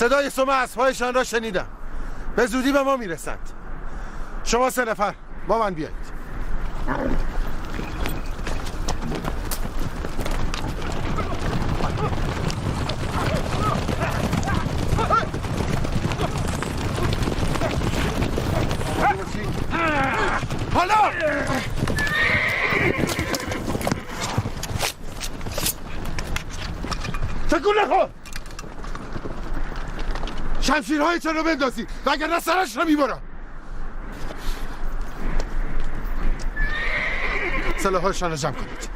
صدای سم اسب‌هایشان را شنیدم. به زودی به ما میرسند. شما 3 نفر با من بیایید. حالا تکون نخور. شمشیرهایتان رو بندازید وگرنه سرش رو میبرم. سلاح‌هایشان رو جمع کنید.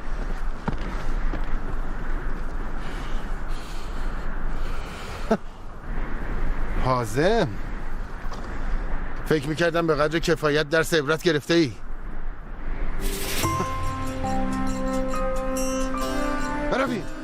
حازم، فکر میکردم به قدر کفایت درس عبرت گرفته ای. بروید.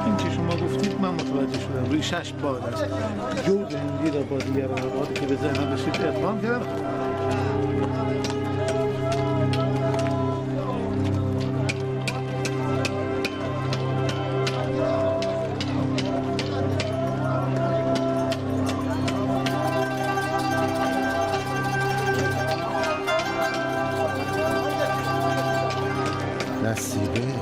این که شما گفتید من متوجه شدم. روی 6 بار است. جود هندی را با دیگر موادی که به ذهنم رسید ادغام کردم. نصیبه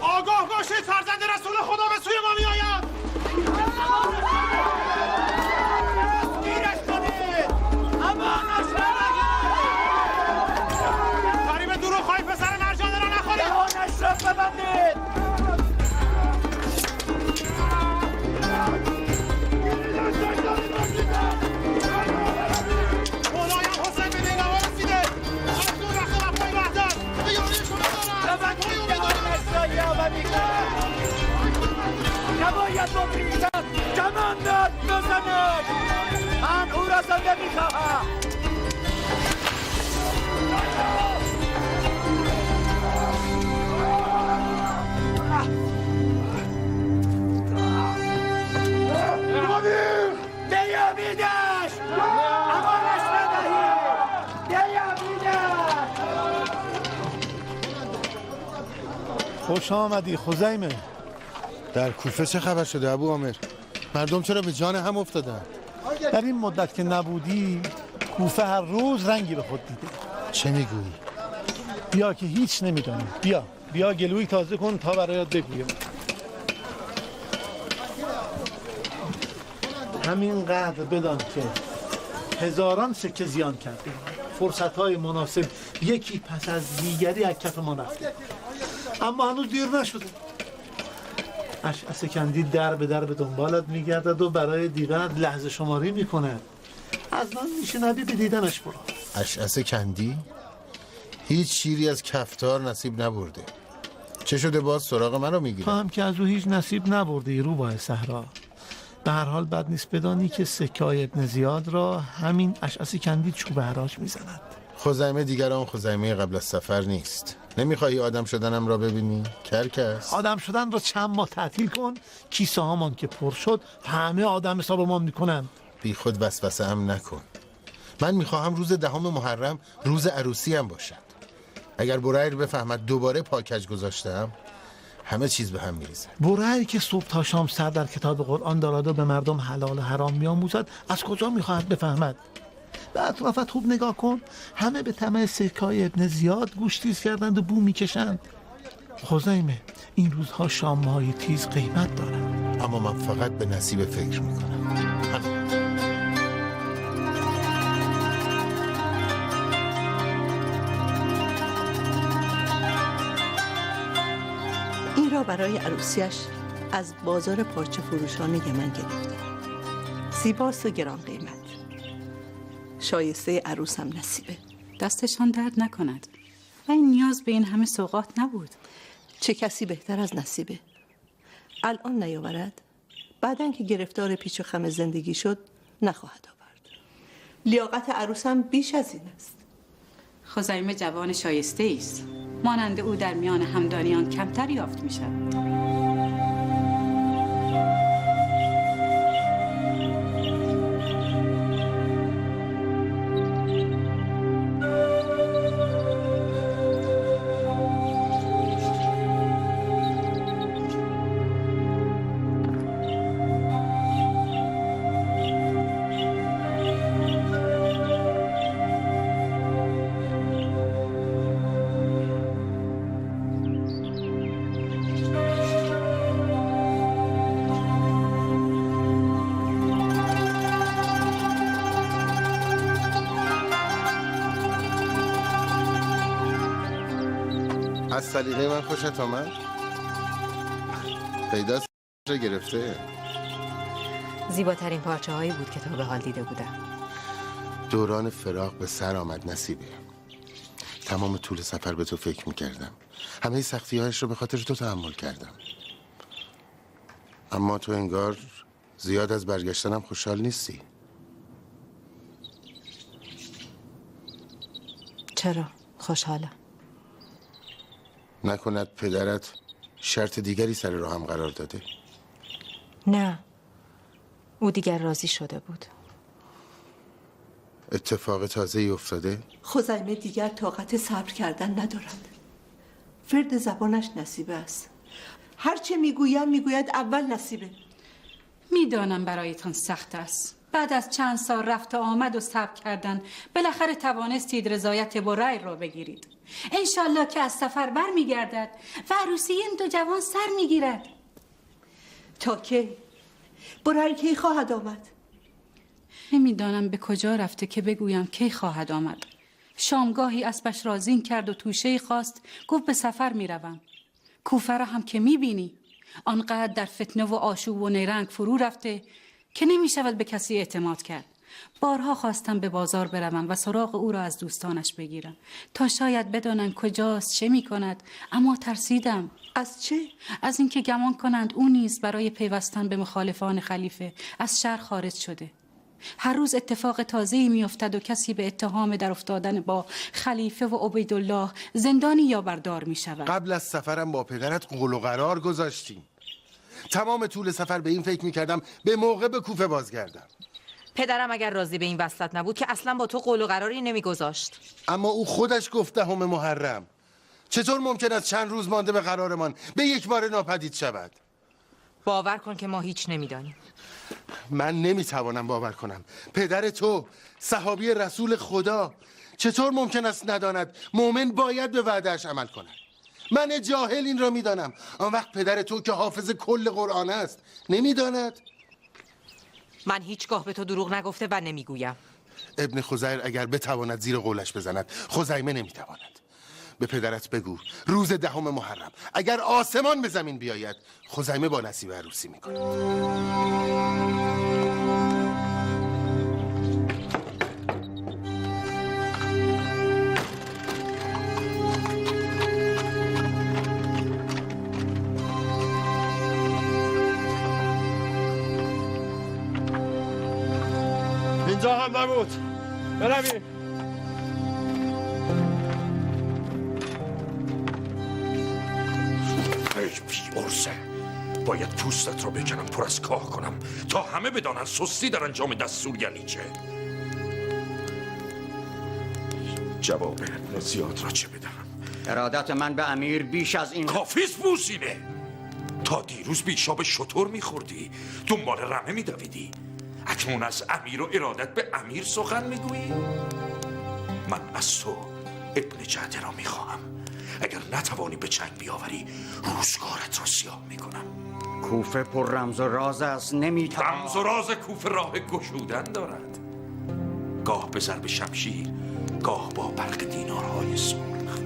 آگاه باشید، فرزند رسول خدا به سوی ما می آید. گیرش کنید. امانش نگید. فریب دروغ خواهی پسر مرجانه را نخورید. دهانش را ببندید. مولایم حسین به نیلوا رسیده. مخدور رخت و وفای وحدت به یاری شما دارد. ببندید دهانش را یا و بیکن. نباید بگریزد. کماندت بزند. من او را زنده میخواهم. دیابیدش! امانش ندهید! دیابیدش! خوش آمدی خزیمه. در کوفه چه خبر شده ابو عامر؟ مردم چرا به جان هم افتادن؟ در این مدت که نبودی کوفه هر روز رنگی به خود دیده. چه میگویی؟ بیا که هیچ نمیدانی. بیا گلوی تازه کن تا برایت بگویم. همینقدر بدان که هزاران سکه زیان کرده، فرصت‌های مناسب یکی پس از دیگری از کف ما رفته، اما هنوز دیر نشده. اشعث کندی در به در به دنبالت میگردد و برای دیدنت لحظه شماری میکند. از من میشنوی به دیدنش برو. اشعث کندی؟ هیچ شیری از کفتار نصیب نبرده. چه شده باز سراغ من رو میگیره؟ تو هم که از او هیچ نصیب نبردی روباه صحرا. به هر حال بد نیست بدانی که سکه‌های ابن زیاد را همین اشعث کندی چوب حراج میزند. خزیمه دیگر آن خزیمه قبل از سفر نیست. نمیخواهی آدم شدنم را ببینی؟ کرکس آدم شدن را چند ماه تعطیل کن، کیسه هامان که پر شد همه آدم حسابمان میکنن. بی خود وسوسه هم نکن. من میخواهم روز 10 محرم روز عروسی هم باشد. اگر بریر بفهمد دوباره پاکج گذاشتم همه چیز به هم میریزه. بریر که صبح تا شام سر در کتاب قرآن دارد و به مردم حلال و حرام میآموزد از کجا میخواهد بفهمد؟ به اطرافت خوب نگاه کن، همه به طمع سکای ابن زیاد گوش تیز کردند و بو میکشند. خزیمه، این روزها شامهای تیز قیمت دارند. اما من فقط به نصیب فکر میکنم. همین. این را برای عروسیش از بازار پارچه فروشان یمن گرفته. زیباست و گران قیمت. شایسته عروس هم نصیبه. دستشان درد نکند. و این نیاز به این همه سوغات نبود. چه کسی بهتر از نصیبه؟ الان نیاورد، بعدن که گرفتار پیچ و خم زندگی شد نخواهد آورد. لیاقت عروس هم بیش از این است. خزیمه جوان شایسته است. مانند او در میان همدانیان کمتر یافت می شود. از سلیقه من خوشت آمد؟ پیداست گرفته. زیباترین پارچه هایی بود که تا به حال دیده بودم. دوران فراق به سر آمد نصیبه. تمام طول سفر به تو فکر میکردم. همه سختی هایش رو به خاطر تو تحمل کردم. اما تو انگار زیاد از برگشتنم خوشحال نیستی. چرا؟ خوشحالم. نکند پدرت شرط دیگری سر راهم قرار داده؟ نه، او دیگر راضی شده بود. اتفاق تازه‌ای افتاده؟ خزیمه دیگر طاقت صبر کردن ندارد. فرد زبانش نصیبه است. هرچه میگوید اول نصیبه. میدانم برایتان سخت است. بعد از چند سال رفت و آمد و صبر کردن بالاخره توانستید رضایت برای را بگیرید. انشالله که از سفر بر میگردد و عروسی این دو جوان سر میگیرد. تا کی؟ برای کی خواهد آمد؟ نمیدانم به کجا رفته که بگویم کی خواهد آمد. شامگاهی اسبش را زین کرد و توشه‌ای خواست، گفت به سفر میروم. کوفه را هم که میبینی آنقدر در فتنه و آشوب و نیرنگ فرو رفته که نمیشود به کسی اعتماد کرد. بارها خواستم به بازار بروم و سراغ او را از دوستانش بگیرم تا شاید بدانند کجاست، چه میکند، اما ترسیدم. از چه؟ از اینکه گمان کنند او نیز برای پیوستن به مخالفان خلیفه از شهر خارج شده. هر روز اتفاق تازه‌ای میافتد و کسی به اتهام در افتادن با خلیفه و عبیدالله زندانی یا بردار میشود. قبل از سفرم با پدرت قول و قرار گذاشتیم. تمام طول سفر به این فکر میکردم به موقع به کوفه بازگردم. پدرم اگر راضی به این وصلت نبود که اصلا با تو قول و قراری نمیگذاشت. اما او خودش گفت 10 محرم. چطور ممکن است چند روز مانده به قرارمان به یک بار ناپدید شود؟ باور کن که ما هیچ نمیدانیم. من نمیتوانم باور کنم. پدر تو صحابی رسول خدا چطور ممکن است نداند مؤمن باید به وعده‌اش عمل کند؟ من جاهل این را میدانم. آن وقت پدر تو که حافظ کل قرآن است نمیداند؟ من هیچگاه به تو دروغ نگفته و نمیگویم. ابن خزیر اگر بتواند زیر قولش بزند، خزیمه نمیتواند. به پدرت بگو روز 10 محرم اگر آسمان به زمین بیاید خزیمه با نصیب عروسی میکنه. اینجا هم نبود. برویم. ای بی‌ارزه، باید پوستت رو بکنم پر از کاه کنم تا همه بدانن سستی در انجام دستور یعنی چه. جواب ابن زیاد را چه بدهم؟ ارادت من به امیر بیش از این کافیست بوسینه. تا دیروز بیشاب شطور میخوردی، دنبال رمه میدویدی. اکنون از امیر و ارادت به امیر سخن میگویی؟ من از تو ابن جعده را میخواهم. اگر نتوانی به چنگ بیاوری روزگارت را سیاه میکنم. کوفه پر رمز و راز است، نمیتوان. رمز و راز کوفه راه گشودن دارد، گاه به ضرب شمشیر، گاه با برق دینارهای سرخ.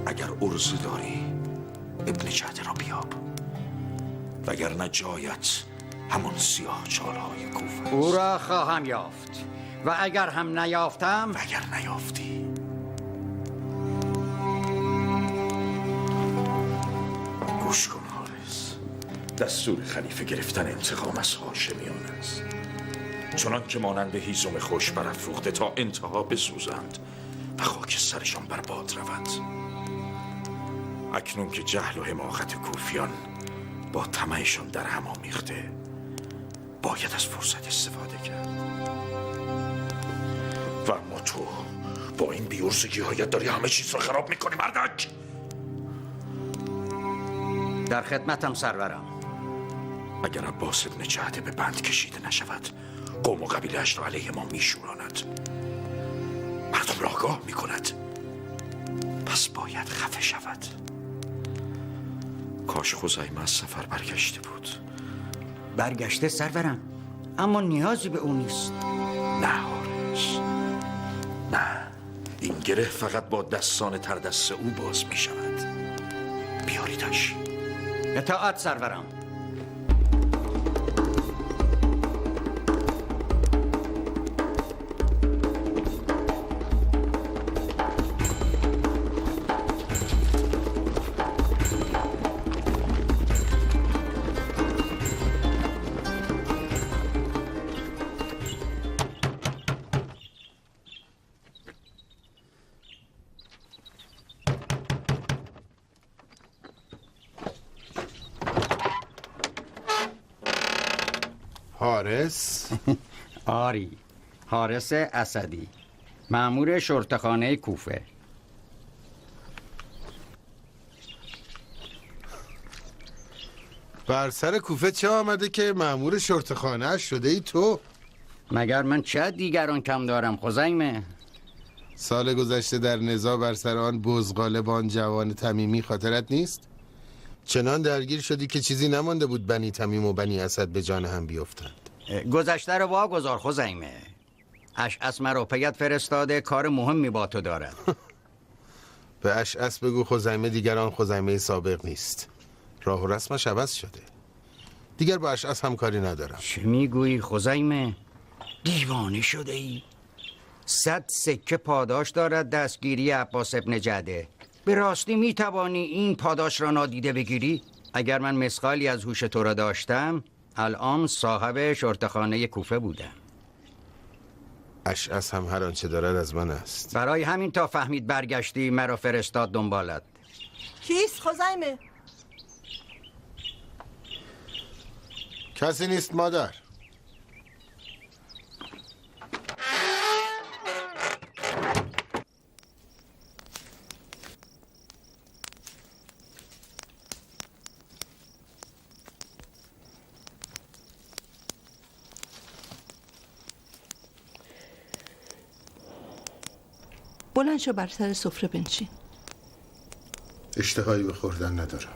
اگر عرضه داری ابن جعده را بیاب، وگرنه جایت همون سیاه چالهای کوفه است. او را خواهم یافت و اگر هم نیافتم، اگر نیافتی گوش کن حارس، دستور خلیفه گرفتن انتقام از هاشمیان است، چنان که مانند هیزم خوش برافروخته تا انتها بسوزند و خاک سرشان بر باد رود. اکنون که جهل و حماقت کوفیان با طمعشان در هم آمیخته، باید از فرصت استفاده کرد. و اما تو با این بیورزگی هایت داری همه چیز را خراب میکنی مردک. در خدمتم سرورم. اگر عباس ابن جعده به بند کشیده نشود، قوم و قبیله‌اش را علیه ما میشوراند، مردم را آگاه میکند، پس باید خفه شود. کاش خزیمه از سفر برگشته بود. برگشته سرورم، اما نیازی به او نیست. نه حارس، نه، این گره فقط با دستان تردست او باز می شود. بیاریدش. اطاعت سرورم. حارس؟ آری، حارس اسدی، مأمور شرطه‌خانه کوفه. بر سر کوفه چه آمده که مأمور شرطه‌خانه شده ای تو؟ مگر من چه دیگران کم دارم خزیمه؟ سال گذشته در نزاع بر سر آن بزغالبان جوان تمیمی خاطرت نیست؟ چنان درگیر شدی که چیزی نمانده بود بنی تمیم و بنی اسد به جان هم بیفتند. گذشته رو واگذار خزیمه. اشعث مرا پیت فرستاده، کار مهمی با تو دارد. به اشعث بگو خزیمه دیگران خزیمه سابق نیست، راه و رسمش عوض شده. دیگر با اشعث همکاری ندارم. چه میگویی خزیمه؟ دیوانه شده ای؟ 100 سکه پاداش دارد دستگیری عباس ابن جعده. به راستی میتوانی این پاداش را نادیده بگیری؟ اگر من مسقالی از هوش تو را داشتم، الان صاحب شرطه‌خانه کوفه بودم. اشعث هم هر آنچه دارد از من است. برای همین تا فهمید برگشتی مرا فرستاد دنبالت. کیست خزیمه؟ کسی نیست مادر. بلند شو بر سر سفره بنشین. اشتهایی به خوردن ندارم.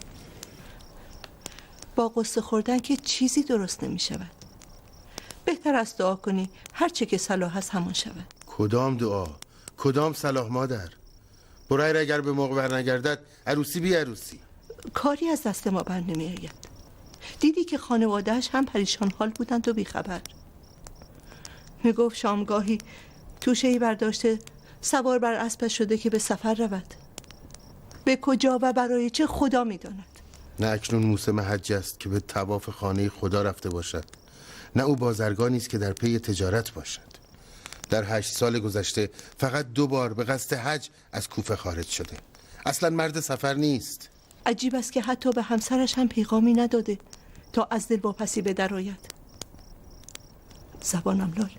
با قصه خوردن که چیزی درست نمی شود. بهتر است دعا کنی هر چه که صلاح هست همان شود. کدام دعا؟ کدام صلاح مادر؟ برای اگر به موقع برنگردد عروسی بی عروسی. کاری از دست ما بر نمی آید. دیدی که خانوادهش هم پریشان حال بودند و بیخبر. می گفت شامگاهی توشه‌ای برداشته سوار بر اسبش شده که به سفر رود. به کجا و برای چه خدا می داند. نه اکنون موسم حج است که به طواف خانه خدا رفته باشد، نه او بازرگانی است که در پی تجارت باشد. در 8 سال گذشته فقط 2 بار به قصد حج از کوفه خارج شده. اصلا مرد سفر نیست. عجیب است که حتی به همسرش هم پیغامی نداده تا از دل واپسی به در آید. زبانم لال،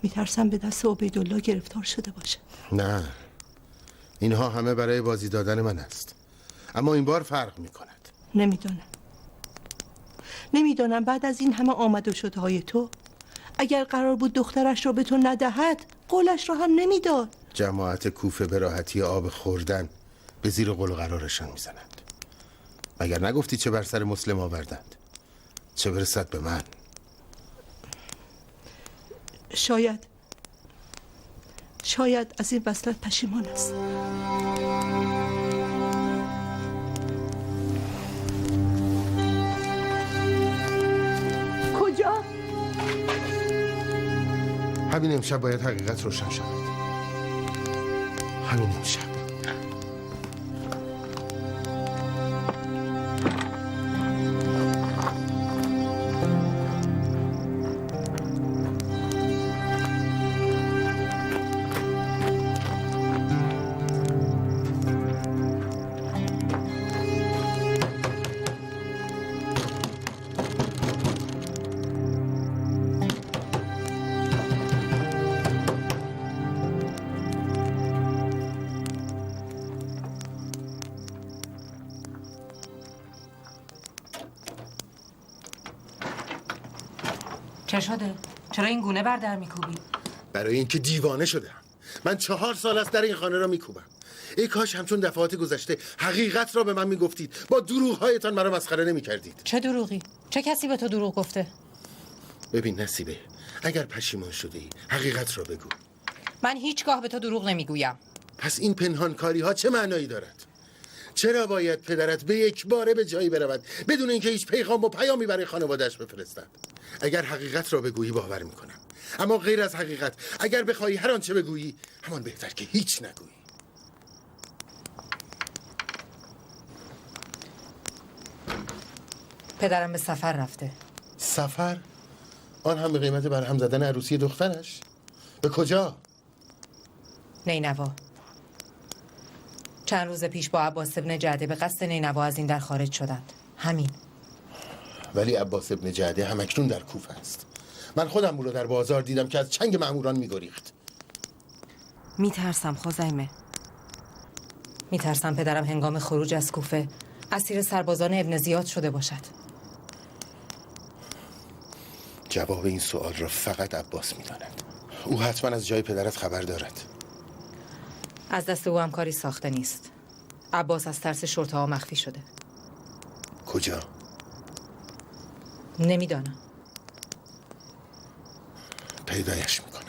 میترسم به دست عبیدالله گرفتار شده باشه. نه، اینها همه برای بازی دادن من است، اما این بار فرق میکند. نمیدانم بعد از این همه آمد و شدهای تو اگر قرار بود دخترش را به تو ندهد قولش را هم نمیداد. جماعت کوفه به راحتی آب خوردن به زیر قول و قرارشان میزنند. مگر نگفتی چه بر سر مسلم آوردند؟ چه برسد به من؟ شاید از این وصلت پشیمان است. کجا؟ همین امشب باید حقیقت روشن شود. همین امشب. چه شده؟ چرا این گونه بر در میکوبی؟ برای اینکه دیوانه شدم. من 4 سال است در این خانه را میکوبم. ای کاش همچون دفعات گذشته حقیقت را به من میگفتید. با دروغ‌هایتان مرا مسخره نمیکردید. چه دروغی؟ چه کسی به تو دروغ گفته؟ ببین نصیبه، اگر پشیمان شده ای حقیقت را بگو. من هیچگاه به تو دروغ نمیگویم. پس این پنهانکاری ها چه معنایی دارد؟ چرا باید پدرت به یک باره به جایی برود بدون اینکه هیچ پیغام و پیامی برای خانواده‌اش بفرستد؟ اگر حقیقت را بگویی باور میکنم، اما غیر از حقیقت اگر بخوایی هر آنچه بگویی همان بهتر که هیچ نگویی. پدرم به سفر رفته. سفر؟ آن هم به قیمت برهم زدن عروسی دخترش؟ به کجا؟ نینوا. چند روز پیش با عباس ابن جعده به قصد نینوا از این در خارج شدند. همین. ولی عباس ابن جعده همکنون در کوفه است. من خودم او را در بازار دیدم که از چنگ مأموران می‌گریخت. میترسم خزیمه. میترسم پدرم هنگام خروج از کوفه اسیر سربازان ابن زیاد شده باشد. جواب این سوال را فقط عباس می‌داند. او حتما از جای پدرت خبر دارد. از دست او هم کاری ساخته نیست. عباس از ترس شرطه ها مخفی شده. کجا؟ نمیدانم. پیدایش میکنم.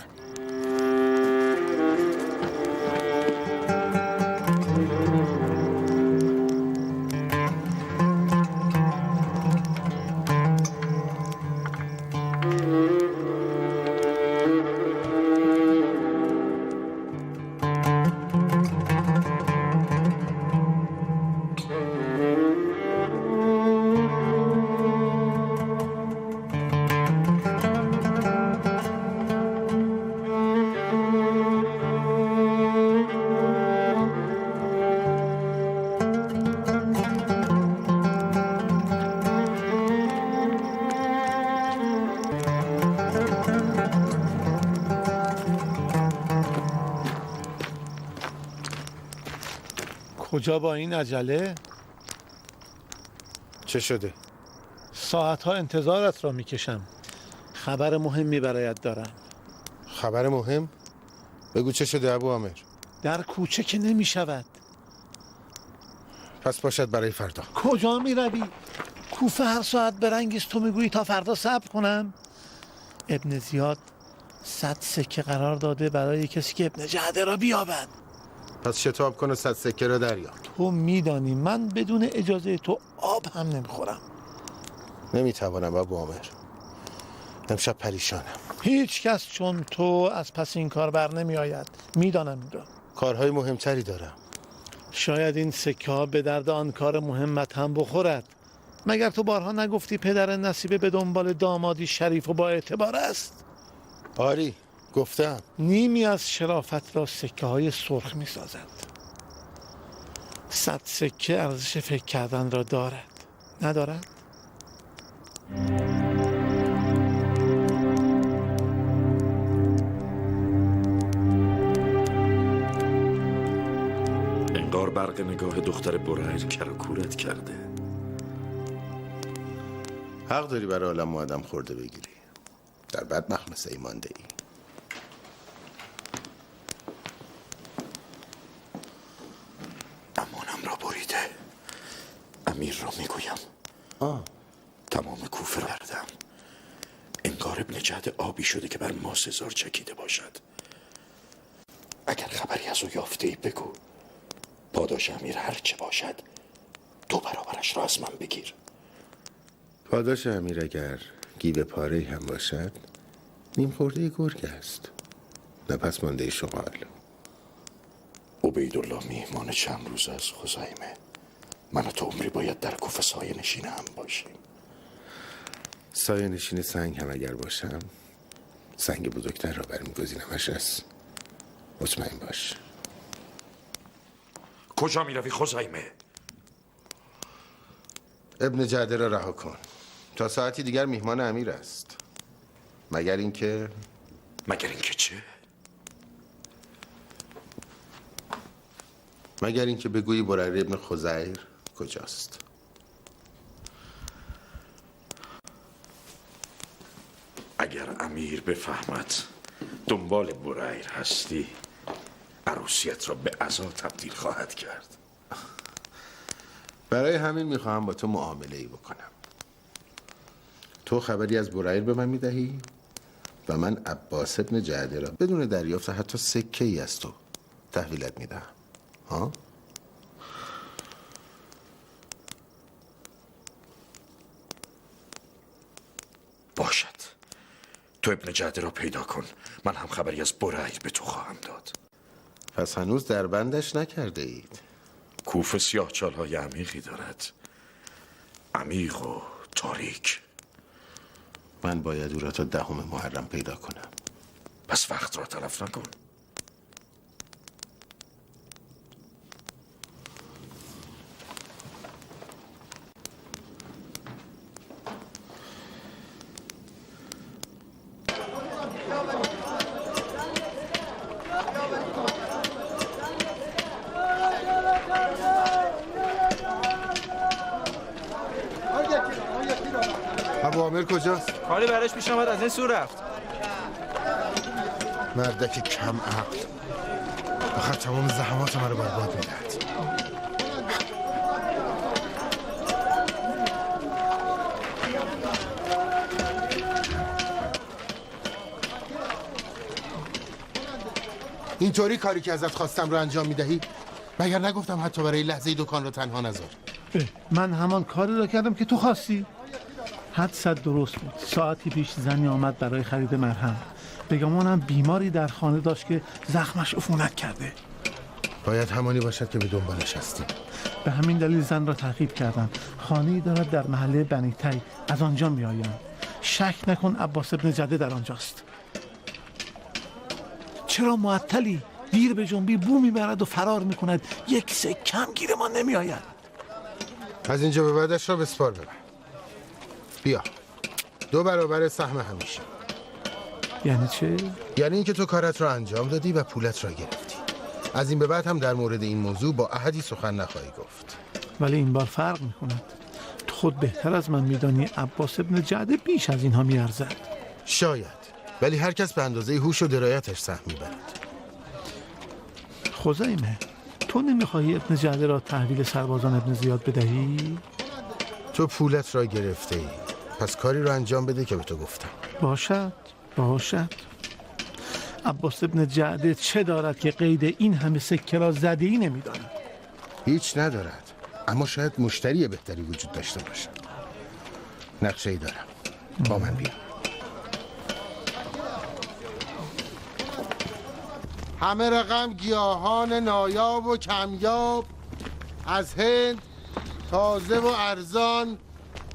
کجا با این عجله؟ چه شده؟ ساعتها انتظارت را میکشم. خبر مهمی برایت دارم. خبر مهم؟ بگو چه شده ابو عامر؟ در کوچه که نمیشود. پس باشد برای فردا. کجا میروی؟ کوفه هر ساعت به رنگیست. تو میگویی تا فردا صبر کنم؟ ابن زیاد 100 سکه قرار داده برای کسی که ابن جعده را بیابد. پس شتاب کن و 100 سکه را دریاب. تو میدانی من بدون اجازه تو آب هم نمیخورم. نمیتوانم ابو عامر. امشب پریشانم. هیچ کس چون تو از پس این کار بر نمی آید. میدانم این را. کارهای مهمتری دارم. شاید این سکه ها به درد آن کار مهمت هم بخورد. مگر تو بارها نگفتی پدر نصیبه به دنبال دامادی شریف و با اعتبار است؟ آری گفتم. نیمی از شرافت را سکه های سرخ می سازد. 100 سکه ارزش فکر کردن را دارد. ندارد؟ انگار برق نگاه دختر برهر کرکورت کرده. حق داری برای عالم آدم خورده بگیری. در بد مخمسه ای مانده ای. امانم را بریده. امیر را میگویم تمام کوفه را کردم. انگار ابن جعد آبی شده که بر ما سزار چکیده باشد. اگر خبری از او یافته ای بگو. پاداش امیر هر چه باشد 2 برابرش را از من بگیر. پاداش امیر اگر گیو پاره هم باشد نیم خورده گرگ است، نه پس مانده شغال. عبیدالله میهمان چند روز از خزیمه. من و تو عمری باید در کوفه سایه نشین هم باشیم. سایه نشین سنگ هم اگر باشم سنگ بزرگتر را برمیگزینمش است. مطمئن باش. کجا میروی خزیمه؟ ابن جعده را رها کن. تا ساعتی دیگر میهمان امیر است. مگر اینکه چه؟ مگر اینکه بگویی بریر ابن خزیر کجاست. اگر امیر بفهمد دنبال بریر هستی عروسیت را به عزا تبدیل خواهد کرد. برای همین میخواهم با تو معامله ای بکنم. تو خبری از بریر به من میدهی و من عباس ابن جعده را بدون دریافت حتی سکه ای از تو تحویلت میدهم. ها؟ باشد. تو ابن جعده را پیدا کن. من هم خبری از بریر به تو خواهم داد. پس هنوز در بندش نکرده اید. کوفه سیاهچال‌های عمیقی دارد. عمیق و تاریک. من باید او را تا 10 محرم پیدا کنم. پس وقت را تلف نکن. ابو عامر کجاست؟ کاری براش پیش آمد از این سو رفت. مردک کم عقل. آخر تمام زحمات من رو برباد میدهد. اینطوری کاری که ازت خواستم رو انجام میدهی؟ مگر نگفتم حتی برای لحظه دکان رو تنها نذار؟ من همان کاری را کردم که تو خواستی. حدست درست بود. ساعتی پیش زنی آمد برای خرید مرهم. بگمانم بیماری در خانه داشت که زخمش عفونت کرده. باید همانی باشد که به دنبالش هستیم. به همین دلیل زن را تعقیب کردم. خانه‌ای دارد در محله بنی تی. از آنجا میآیم. شک نکن عباس ابن جعده در آنجاست. چرا معطلی؟ دیر به جنبی بو میبرد و فرار میکند. یک سکم گیر ما نمیآید. از اینجا به بعدش را بسپار ببر. بیا 2 برابر سهم همیشه. یعنی چه؟ یعنی اینکه تو کارت را انجام دادی و پولت را گرفتی. از این به بعد هم در مورد این موضوع با احدی سخن نخواهی گفت. ولی این بار فرق میکند. تو خود بهتر از من میدانی عباس ابن جعده بیش از اینها میارزد. شاید، ولی هر کس به اندازه هوش و درایتش سهم میبرد. خزیمه، تو نمیخواهی ابن جعده را تحویل سربازان ابن زیاد بدهی؟ تو پولت را گرفته ای، پس کاری را انجام بده که به تو گفتم. باشد. عباس ابن جعده چه دارد که قید این همه سکه را زده ای نمیداند؟ هیچ ندارد، اما شاید مشتری بهتری وجود داشته باشد. نقشه ای دارم، با من بیا. همه رقم گیاهان نایاب و کمیاب از هند تازه و ارزان،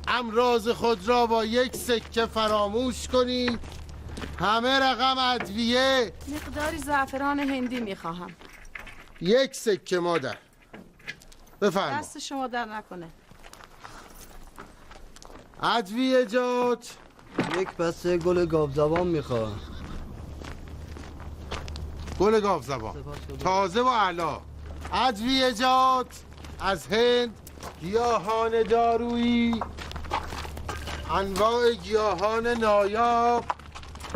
امراض خود را با 1 سکه فراموش کنید. همه رقم ادویه. مقداری زعفران هندی میخواهم. 1 سکه مادر. بفرما. دست شما در نکنه. ادویه جات. 1 بسته گل گاوزبان میخوام. گل گاوزبان تازه و اعلی. ادویه جات از هند، گیاهان دارویی، انواع گیاهان نایاب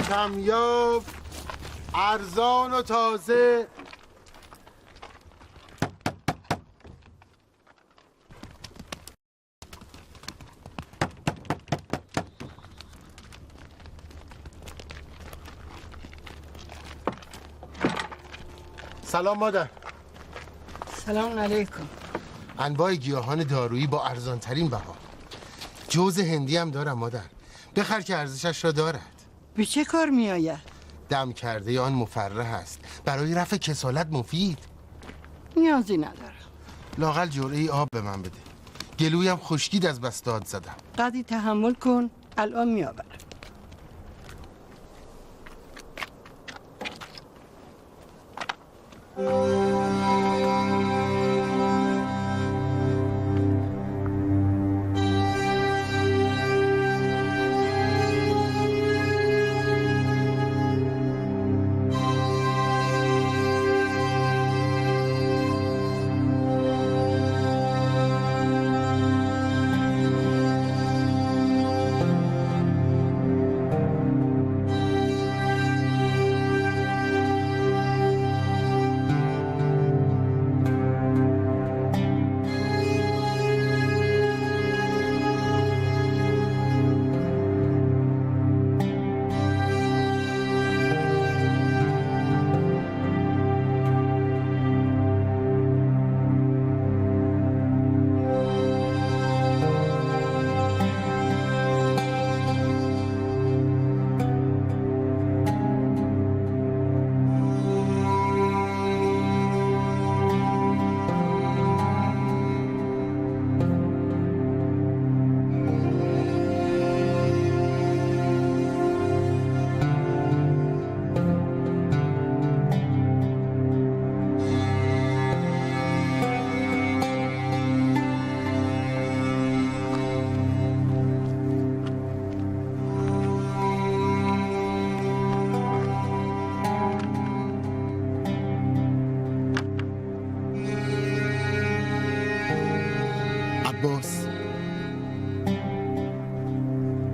کمیاب، ارزان و تازه. سلام مادر. سلام علیکم. انواع گیاهان دارویی با ارزانترین بها. جوز هندی هم دارم مادر. بخر که ارزشش را دارد. به چه کار می آید؟ دم کرده آن مفرح است. برای رفع کسالت مفید. نیازی ندارم. لااقل جرعه‌ای آب به من بده. گلویم خشکید از بس داد زدم. قدری تحمل کن، الان می آورم.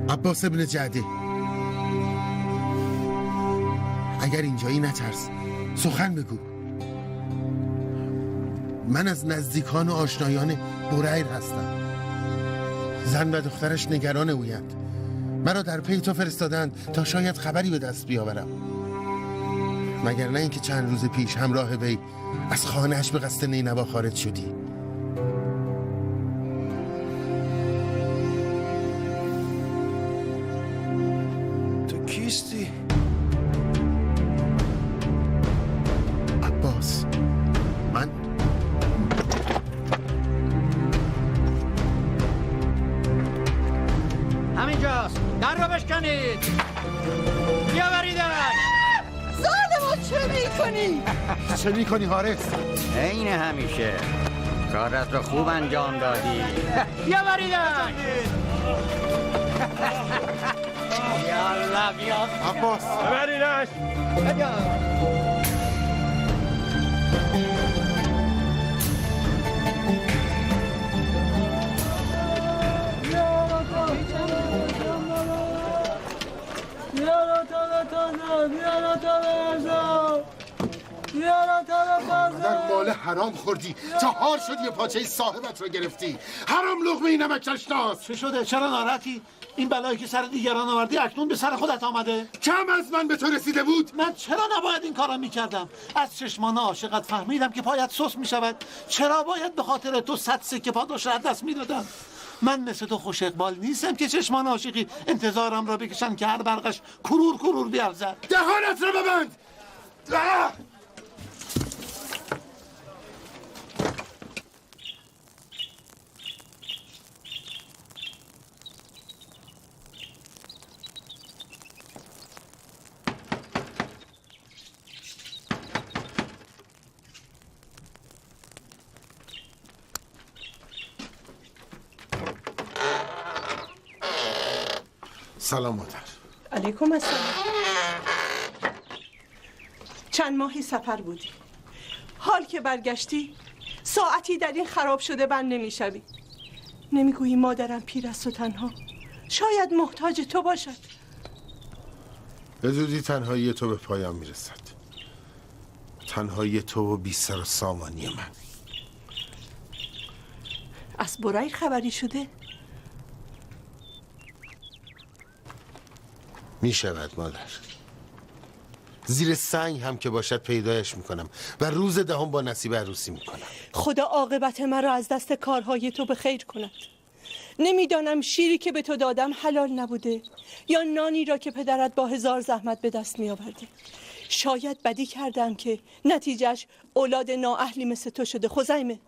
عباس ابن جعده، اگر اینجایی نترس، سخن بگو. من از نزدیکان و آشنایان بریر هستم. زن و دخترش نگران اویند. مرا در پی تو فرستادند تا شاید خبری به دست بیاورم، مگر نه اینکه چند روز پیش همراه وی از خانه‌اش به قصد نینوا خارج شدی. کیستی؟ عباس. من همینجاست، در رو بشکنید. بیاوریدش. ظالمو چه میکنی؟ چه میکنی حارس؟ عین همیشه کارت رو خوب انجام دادی. بیاوریدش. یالا بیا عباس. ببریدش. در مال حرام خوردی تا هار شدی و پاچه صاحبت رو گرفتی. حرام لقمه ای نمک نشناس. چه شده؟ چرا ناراحتی؟ این بلایی که سر دیگران آوردی اکنون به سر خودت آمده؟ کم از من به تو رسیده بود؟ من چرا نباید این کارا میکردم؟ از چشمان عاشقت فهمیدم که پایت سوس میشود. چرا باید به خاطر تو 100 سکه پاداش را دست میدادم؟ من مثل تو خوش اقبال نیستم که چشمان عاشقی انتظارم را بکشن که هر برقش کرور کرور بیارزد. دهانت را ببند. سلام مادر. علیکم السلام. چند ماهی سفر بودی، حال که برگشتی ساعتی در این خراب شده بند نمیشوی. نمیگویی مادرم پیر است و تنها، شاید محتاج تو باشد. به زودی تنهایی تو به پایان میرسد. تنهایی تو و بی سر و سامانی من. از برای خبری شده؟ میشود مادر. زیر سنگ هم که باشد پیدایش میکنم و روز دهم با نصیب عروسی میکنم. خدا عاقبت مرا از دست کارهای تو به خیر کند. نمیدانم شیری که به تو دادم حلال نبوده یا نانی را که پدرت با 1000 زحمت به دست می آورده. شاید بدی کردم که نتیجهش اولاد نااهلی مثل تو شده. خزیمه،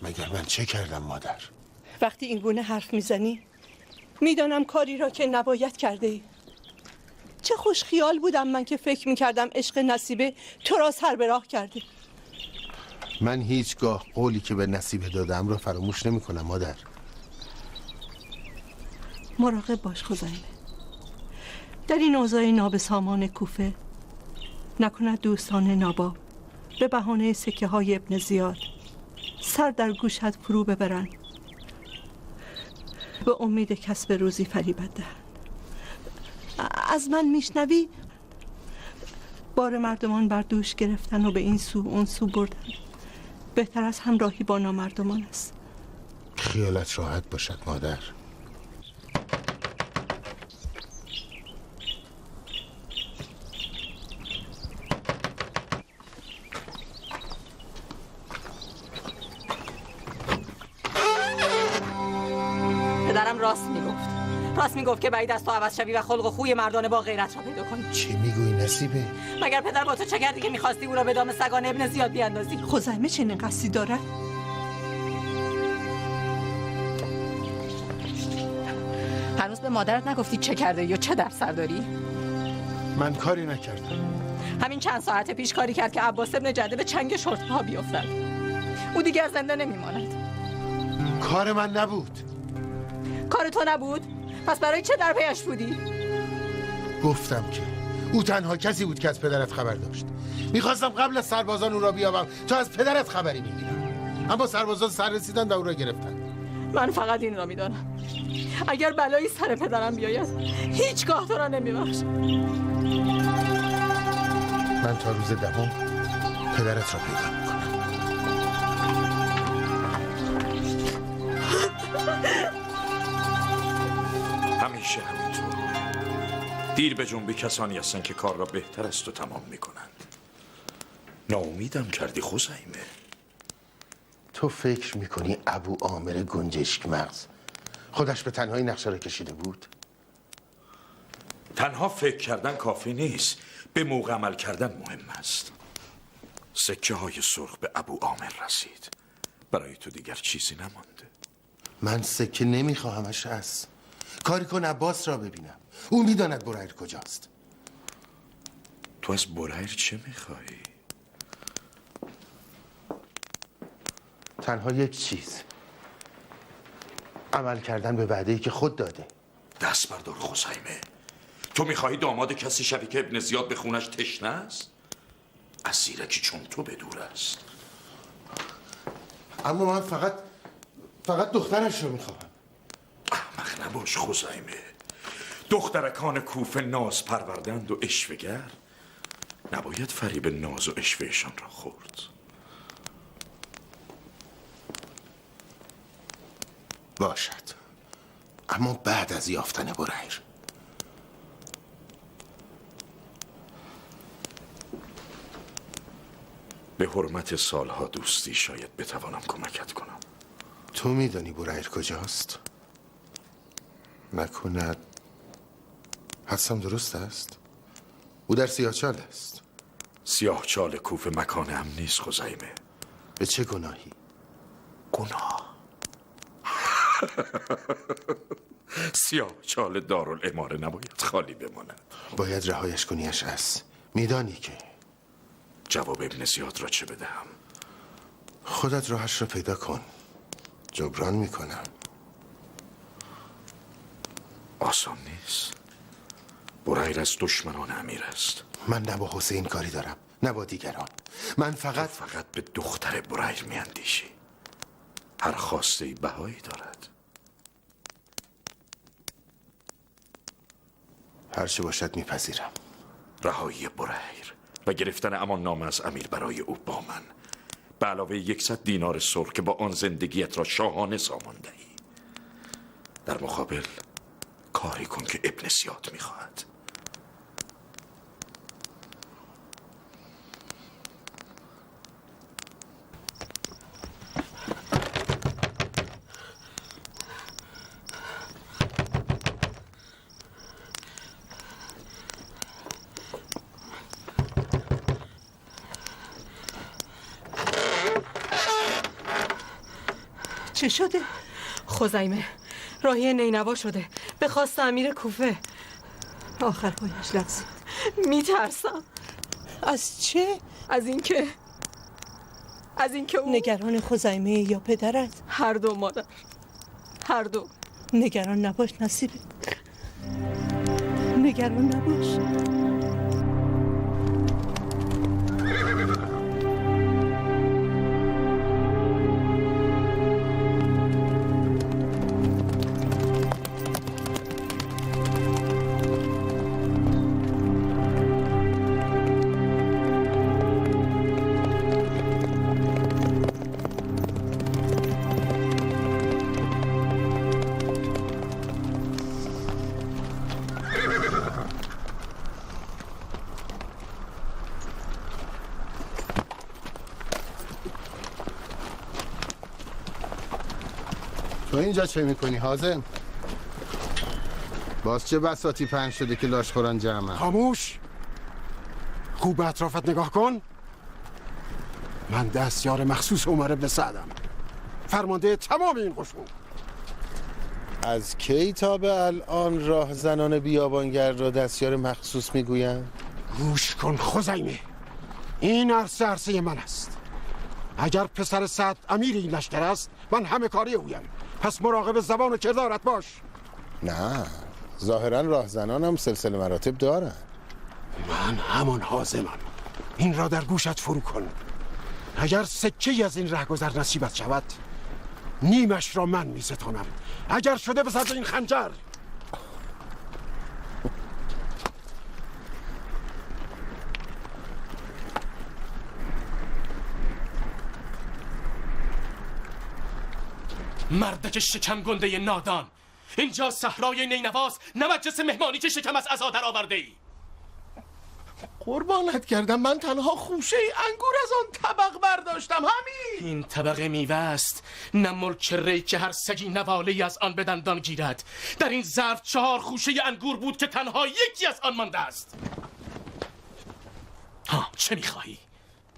مگر من چه کردم مادر؟ وقتی این گونه حرف میزنی میدانم کاری را که نباید کرده ای. چه خوش خیال بودم من که فکر میکردم عشق نصیبه تو را سر به راه کرده. من هیچگاه قولی که به نصیبه دادم را فراموش نمی کنم مادر. مراقب باش خزیمه. در این اوضاع نابسامان کوفه نکند دوستان ناباب به بهانه سکه های ابن زیاد سر در گوشت فرو ببرند به امید کسب روزی فریبت دهند. از من میشنوی؟ بار مردمان بر دوش گرفتن و به این سو اون سو بردن بهتر از همراهی با نامردمان است. خیالت راحت باشد مادر. پدرم راست میگفت که بعید است تو عوض شوی و خلق و خوی مردانه با غیرت را پیدا کنی. چی میگویی نصیبه؟ مگر پدر با تو چه کردی که میخواستی او را به دام سگان ابن زیاد بیاندازی؟ خزیمه چنین قصدی دارد؟ هنوز به مادرت نگفتی چه کرده یا چه در سر داری؟ من کاری نکردم. همین چند ساعت پیش کاری کرد که عباس ابن جده به چنگ شرطه‌ها بیفتد. او دیگر زنده نمیماند. کار من نبود. کار تو نبود؟ پس برای چه در پیش بودی؟ گفتم که او تنها کسی بود که از پدرت خبر داشت. میخواستم قبل از سربازان او را بیابم تا از پدرت خبری میگیرم، اما سربازان سر رسیدن و او را گرفتن. من فقط این را میدانم اگر بلایی سر پدرم بیاید هیچگاه تو را نمیبخشم. من تا روز دهم پدرت را پیدا میکنم. همیشه همینطور. دیر به جنبی کسانی هستن که کار را بهتر از تو تمام میکنند. ناامیدم کردی خزیمه. تو فکر میکنی ابو عامر گنجشک مغز خودش به تنهایی نقشه را کشیده بود؟ تنها فکر کردن کافی نیست، به موقع عمل کردن مهم است. سکه های سرخ به ابو عامر رسید. برای تو دیگر چیزی نمانده. من سکه نمیخواهمش. از کاری کن عباس را ببینم. او میداند بریر کجاست. تو از بریر چه میخواهی؟ تنها یک چیز، عمل کردن به وعده‌ای که خود داده. دست بردار خزیمه. تو میخواهی داماد کسی شوی که ابن زیاد به خونش تشنه است؟ از زیرکی چون تو به دور است. اما من فقط دخترش رو میخواهم. احمق نباش خزیمه. دخترکان کوفه ناز پروردند و عشوه‌گر. نباید فریب ناز و عشوهشان را خورد. باشد، اما بعد از یافتن بریر. به حرمت سالها دوستی شاید بتوانم کمکت کنم. تو میدانی بریر کجاست؟ نکند حدسم درست است؟ او در سیاهچال است. سیاهچال کوفه مکان امن نیست خزیمه. به چه گناهی؟ گناه سیاهچال دارالاماره نباید خالی بماند. باید رهایش کنیش است. میدانی که جواب ابن زیاد را چه بدهم؟ خودت راهش را پیدا کن، جبران میکنم. آسان نیست. بریر از دشمنان امیر است. من نه با حسین کاری دارم نه با دیگران. من فقط به دختر بریر میاندیشی. هر خواسته‌ای بهایی دارد. هر چه باشد میپذیرم. رهایی برهیر و گرفتن امان نامه از امیر برای او با من، به علاوه 100 دینار سرخ که با آن زندگیت را شاهانه سامان دهی. در مقابل کاری کن که ابن زیاد میخواهد. چه شده؟ خزیمه راهی نینوا شده، به خواست امیر کوفه. آخر پایش لرزید. میترسم. از چه؟ از اینکه او نگران خزیمه یا پدرت؟ هر دو مادر، هر دو. نگران نباش نصیبه، نگران نباش. تو اینجا چه میکنی حازم؟ باز چه بساطی پهن شده که لاشخوران جمعن؟ خاموش، خوب به اطرافت نگاه کن. من دستیار مخصوص عمر بن سعدم، فرمانده تمام این قشون. از کی تا به الان راه زنان بیابانگرد را دستیار مخصوص میگویند؟ گوش کن خزیمه، این عرصه من است. اگر پسر سعد امیر این لشکر است، من همه کاری اویم. پس مراقب زبان و کردارت باش. نه، ظاهرا راهزنان هم سلسله مراتب دارن. من همان حازمم. این را در گوشت فرو کن. اگر سکه‌ای از این رهگذر نصیبت شود، نیمش را من می‌ستانم. اگر شده بزد این خنجر. مردک شکم گنده نادان، اینجا صحرای نینواست، نه مجلس مهمانی که شکم از عزا در آورده ای. قربانت کردم، من تنها خوشه انگور از آن طبق برداشتم، همین. این طبق میوه است، نه ملک ری که هر سگی نوالی از آن به دندان گیرد. در این ظرف 4 خوشه انگور بود که تنها یکی از آن مانده است. چه میخواهی؟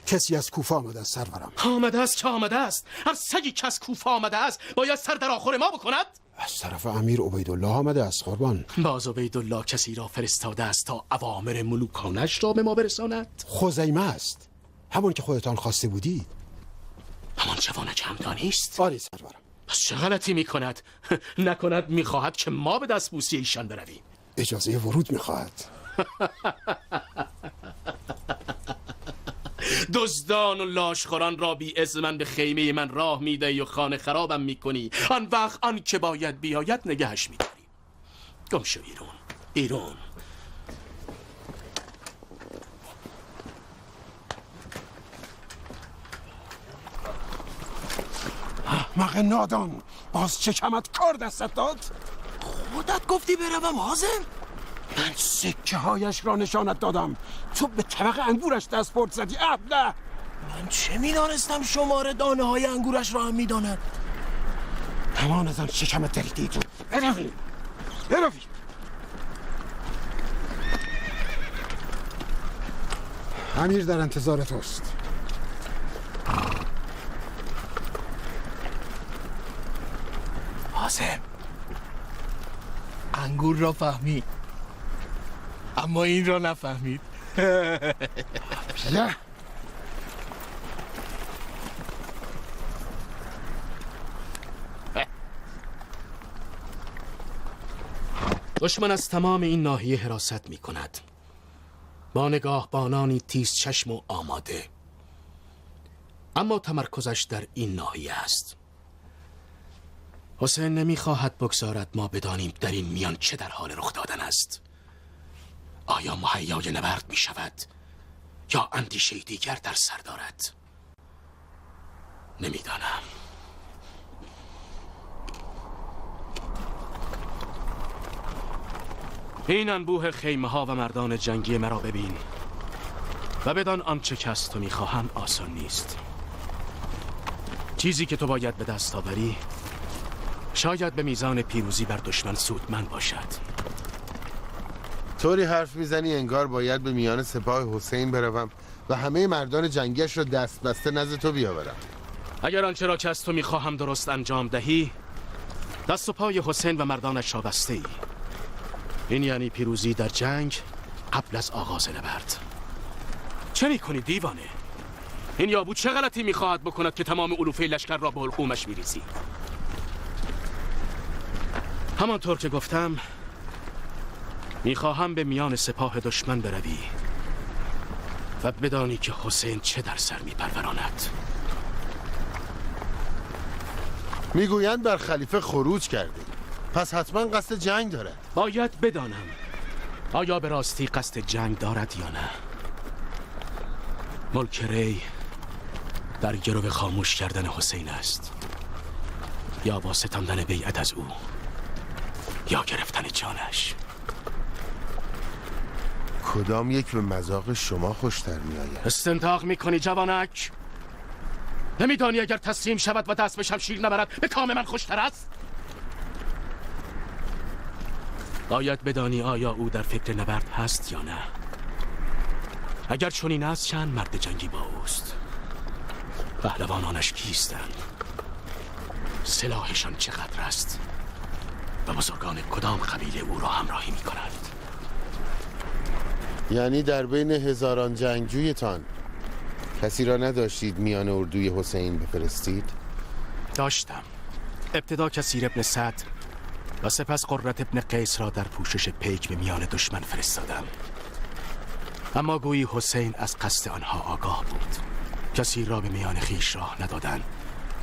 کسی از کوفه آمده است سرورم. آمده است که آمده است. هر سگی که از کوفه آمده است باید سر در آخور ما بکند. از طرف امیر عبیدالله آمده است قربان. باز عبیدالله کسی را فرستاده است تا اوامر ملوکانش را به ما برساند. خزیمه است، همون که خودتان خواسته بودید. همان جوانک همدانی است؟ آری سرورم. پس چه غلطی میکند؟ نکند میخواهد که ما به دستبوسی ایشان برویم. اجازه ورود میخواهد. دزدان و لاشخوران را بی اذن من به خیمه من راه میدهی و خانه خرابم میکنی. آن وقت آن که باید بیاید نگهش میداری. گم شو بیرون، بیرون. احمق نادان، باز چکمت کار دستت داد؟ خودت گفتی بروم حازم؟ من سکه هایش را نشانت دادم، تو به طبق انگورش دست برد زدی. ابله، من چه میدانستم شماره دانه های انگورش را هم میداند؟ همان از آن شکمت دریدی تو. بروید بروید. امیر در انتظار توست. حازم، انگور را فهمید اما این را نفهمید. نه، دشمن از تمام این ناحیه حراست می کند، با نگاه بانانی تیز چشم و آماده، اما تمرکزش در این ناحیه است. حسین نمی خواهد بگذارد ما بدانیم در این میان چه در حال رخ دادن است. آیا مهیای نبرد می شود یا اندیشه دیگر در سر دارد؟ نمیدانم. این انبوه خیمه ها و مردان جنگی مرا ببین و بدان آنچه که از تو میخواهم آسان نیست. چیزی که تو باید به دست آوری شاید به میزان پیروزی بر دشمن سودمند باشد. طوری حرف میزنی انگار باید به میان سپاه حسین بروم و همه مردان جنگیش را دست بسته نزد تو بیاورم. اگر آنچه را که از تو میخواهم درست انجام دهی، دست و پای حسین و مردانش را بسته ای. این یعنی پیروزی در جنگ قبل از آغاز نبرد. چه میکنی دیوانه؟ این یابو چه غلطی میخواهد بکند که تمام علوفه لشکر را به حلقومش میریزی؟ همانطور که گفتم میخواهم به میان سپاه دشمن بروی و بدانی که حسین چه در سر میپروراند. میگویند بر خلیفه خروج کرده، پس حتما قصد جنگ دارد. باید بدانم آیا به راستی قصد جنگ دارد یا نه. ملک ری در گرو خاموش کردن حسین است، یا با ستاندن بیعت از او یا گرفتن جانش. کدام یک به مذاق شما خوشتر می آید؟ استنطاق می کنی جوانک؟ نمیدانی اگر تسلیم شود و دست به شمشیر نبرد به کام من خوشتر است؟ باید بدانی آیا او در فکر نبرد هست یا نه. اگر چنین است چند مرد جنگی با اوست؟ پهلوانانش کیستند؟ سلاحشان چقدر است؟ و بزرگان کدام قبیله او را همراهی می کنند؟ یعنی در بین هزاران جنگجویتان کسی را نداشتید میان اردوی حسین بفرستید؟ داشتم. ابتدا کثیر ابن سعد و سپس قرة ابن قیس را در پوشش پیک به میان دشمن فرستادم. اما گویی حسین از قصد آنها آگاه بود. کثیر را به میان خیش راه ندادند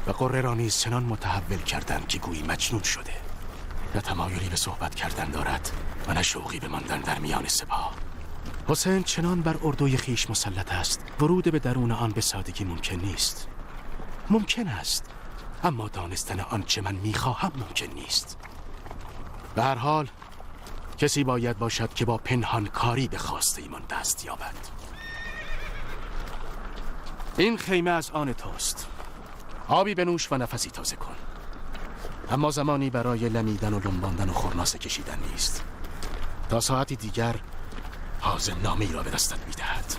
و قره را نیز چنان متحول کردند که گویی مجنون شده. نه تمایلی به صحبت کردن دارد و نه شوقی به ماندن در میان سپاه. حسین چنان بر اردوی خیش مسلط است ورود به درون آن به سادگی ممکن نیست. ممکن است، اما دانستن آنچه من میخواهم ممکن نیست. به هر حال کسی باید باشد که با پنهان کاری به خواسته ایمان دست یابد. این خیمه از آن توست. آبی بنوش و نفسی تازه کن. اما زمانی برای لمیدن و لنباندن و خرناسه کشیدن نیست. تا ساعتی دیگر حازم نامه ای را به دستت میدهد.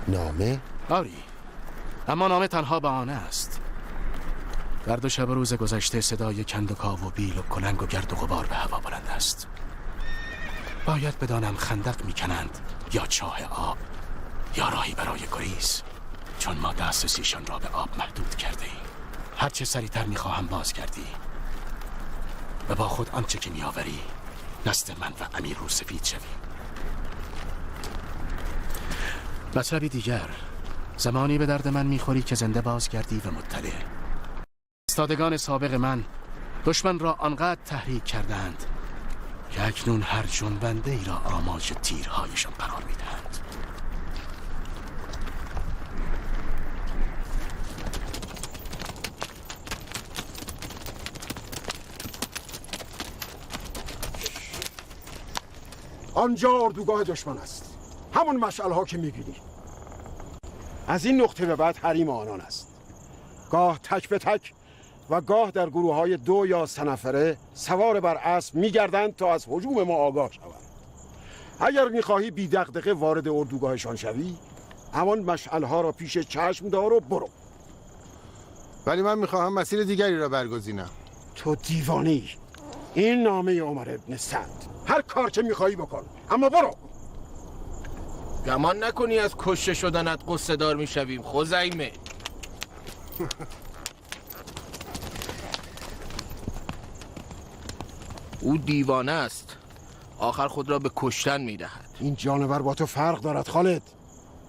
نامه؟ آری، اما نامه تنها به آن است. در 2 شب روز گذشته صدای کندوکاو و بیل و کلنگ و گرد و غبار به هوا بلند است. باید بدانم خندق میکنند یا چاه آب یا راهی برای گریز، چون ما دسترسیشان را به آب محدود کرده ایم. هرچه سریعتر میخواهم بازگردی و با خود آنچه که میآوری نزد من و امیر روسفید شوی. مطلبی دیگر، زمانی به درد من میخوری که زنده بازگردی و مطلع. استادگان سابق من دشمن را آنقدر تحریک کردند که اکنون هر جنبنده ای را آماج تیرهایشان قرار میدهند. آنجا اردوگاه دشمن است، همون مشعل ها که میبینی. از این نقطه به بعد حریم آنان است. گاه تک به تک و گاه در گروه های 2 یا 3 نفره سوار بر اسب میگردند تا از هجوم ما آگاه شوند. اگر میخواهی بی دغدغه وارد اردوگاهشان شوی، همان مشعل ها را پیش چشم دار و برو. ولی من میخواهم مسیر دیگری را برگزینم. تو دیوانی. این نامه عمر ابن سعد. هر کار که میخواهی بکن، اما برو. گمان نکنی از کشته شدنت قصه دار میشویم خزیمه. او دیوانه است، آخر خود را به کشتن میدهد. این جانور با تو فرق دارد خالد.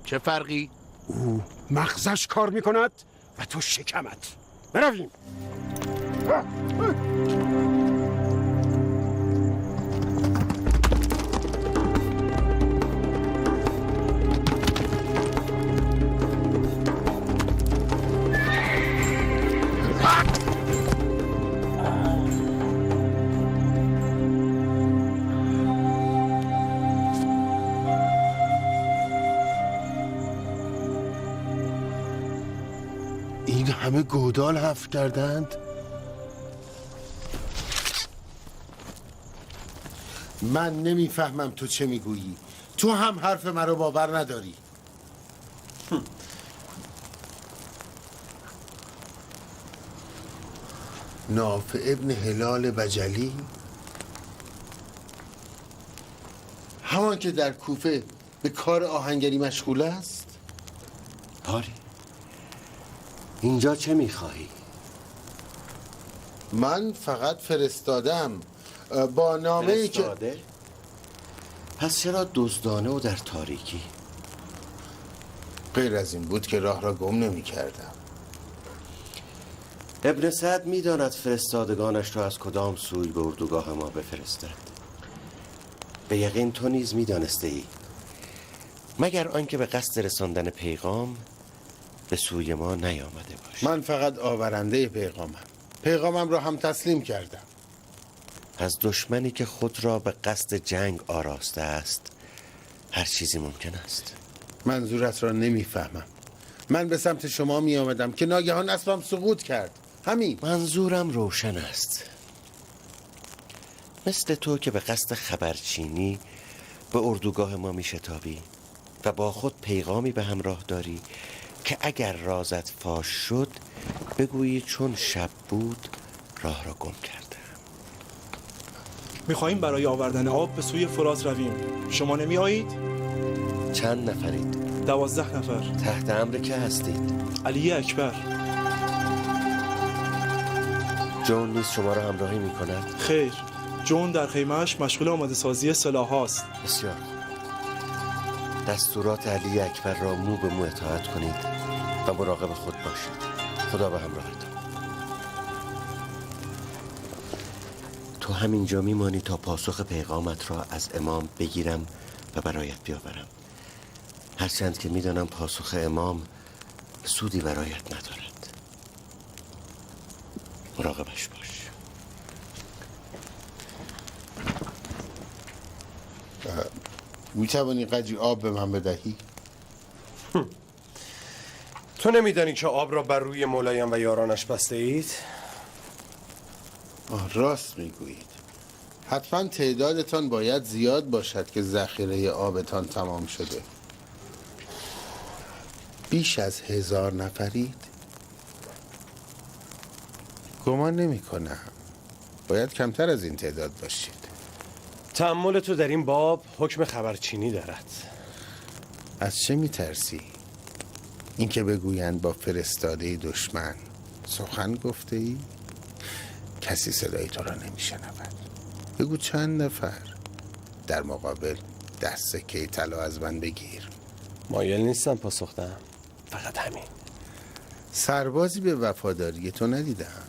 چه فرقی؟ او مغزش کار میکند و تو شکمت. برویم. همه گودال حفر کردند. من نمیفهمم تو چه میگویی. تو هم حرف مرا باور نداری. نافع ابن هلال بجلی، همان که در کوفه به کار آهنگری مشغول است. آری، اینجا چه میخواهی؟ من فقط فرستادم با نامه ای که فرستاده؟ پس چرا دزدانه و در تاریکی؟ غیر از این بود که راه را گم نمی کردم. ابن سعد میداند فرستادگانش را از کدام سوی به اردوگاه ما بفرستد. به یقین تو نیز میدانسته ای، مگر آنکه به قصد رساندن پیغام به سوی ما نیامده باش. من فقط آورنده پیغامم. پیغامم را هم تسلیم کردم. از دشمنی که خود را به قصد جنگ آراسته است هر چیزی ممکن است. منظورت را نمیفهمم. من به سمت شما می آمدم که ناگهان اسبم سقوط کرد. همین. منظورم روشن است. مثل تو که به قصد خبرچینی به اردوگاه ما می شتابی و با خود پیغامی به همراه داری که اگر رازت فاش شد بگویی چون شب بود راه را گم کردم. میخواهیم برای آوردن آب به سوی فرات رویم. شما نمی آیید؟ چند نفرید؟ 12 نفر. تحت امر که هستید؟ علی اکبر. جون نیز شما را همراهی می کند؟ خیر، جون در خیمهش مشغول آماده سازی سلاح هاست. بسیار. دستورات علی اکبر را مو به مو اطاعت کنید و مراقب خود باشید. خدا به همراهتان. تو همینجا میمانی تا پاسخ پیغامت را از امام بگیرم و برایت بیاورم. هرچند که میدانم پاسخ امام سودی برایت ندارد. مراقبش باش. میتوانی قدری آب به من بدهی؟ تو نمیدانی که آب را بر روی مولایم و یارانش بسته اید؟ راست میگویید. حتما تعدادتان باید زیاد باشد که ذخیره آبتان تمام شده. بیش از 1000 نفرید؟ گمان نمی کنم. باید کمتر از این تعداد باشید. تأمل تو در این باب حکم خبرچینی دارد. از چه میترسی؟ اینکه بگویند با فرستاده دشمن سخن گفته ای؟ کسی صدای تو را نمیشنود. بگو چند نفر. در مقابل 10 سکه طلا از من بگیر. مایل نیستم پاسخ دهم. فقط همین. سربازی به وفاداری تو ندیدم.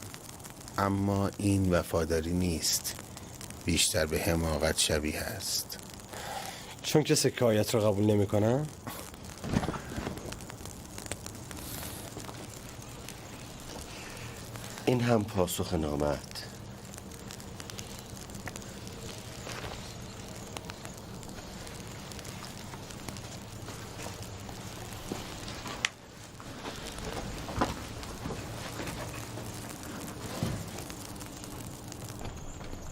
اما این وفاداری نیست، بیشتر به حماقت شبیه است. چون که سکایت رو قبول نمی کنم؟ این هم پاسخ نامت.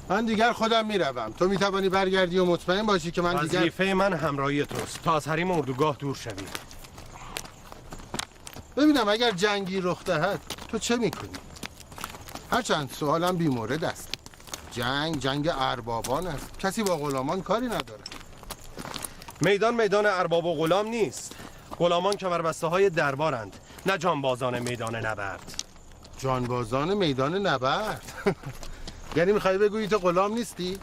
من دیگر خودم میروم. تو میتوانی برگردی و مطمئن باشی که من دیگر... وظیفه من همراهی توست تا از حریم اردوگاه دور شوی. ببینم اگر جنگی رخ دهد تو چه میکنی؟ هرچند سوالم بیمورد است. جنگ اربابان است. کسی با غلامان کاری ندارد. میدان ارباب و غلام نیست. غلامان کمربسته های دربارند، نه جانبازان میدان نبرد. جانبازان میدان نبرد؟ یعنی میخوای بگویی تو غلام نیستی؟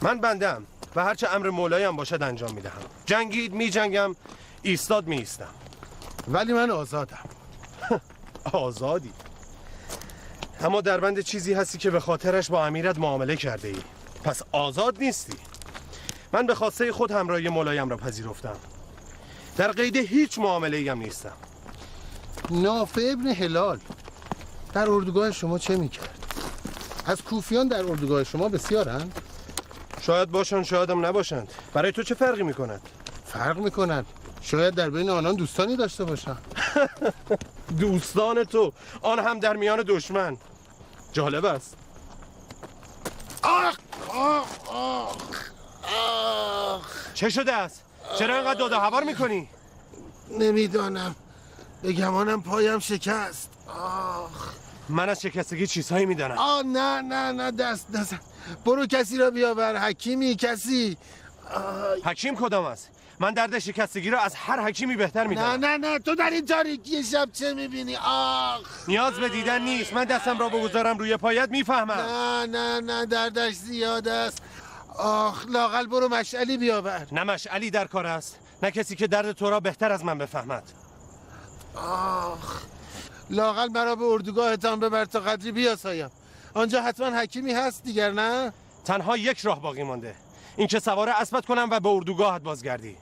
من بندم و هرچه امر مولایم باشد انجام میدهم. جنگید میجنگم، ایستاد میایستم. ولی من آزادم. آزادی؟ اما در بند چیزی هستی که به خاطرش با امیرت معامله کرده ای. پس آزاد نیستی. من به خواسته خود همراهی مولایم را پذیرفتم. در قید هیچ معامله ایم نیستم. نافع ابن هلال در اردوگاه شما چه میکرد؟ از کوفیان در اردوگاه شما بسیارند؟ شاید باشند، شاید هم نباشند. برای تو چه فرقی میکند؟ فرق میکند. شاید در بین آنان دوستانی داشته باشم. دوستان تو، آن هم در میان دشمن. جالب است. آخ آخ آخ آخ. چه شده است؟ چرا اینقدر داد و هوار میکنی؟ نمیدانم، به گمانم پایم شکست. آخ. من از شکستگی چیزهایی میدانم. نه دست نزن. برو کسی را بیاور. حکیمی کسی. حکیم کدام است؟ من درد شکستگی را از هر حکیمی بهتر میدانم. نه تو در این تاریکی شب چه میبینی؟ آخ. نیاز به دیدن نیست. من دستم را بگذارم روی پایت میفهمم. نه دردش زیاد است. آخ، لااقل برو مشعلی بیاور. نه مشعلی در کار است، نه کسی که درد تو را بهتر از من بفهمد. آخ، لااقل مرا به اردوگاهتان ببر تا قدری بیاسایم. آنجا حتما حکیمی هست دیگر، نه؟ تنها یک راه باقی مانده، این که سوار اسبت کنم و به اردوگاهت بازگردی.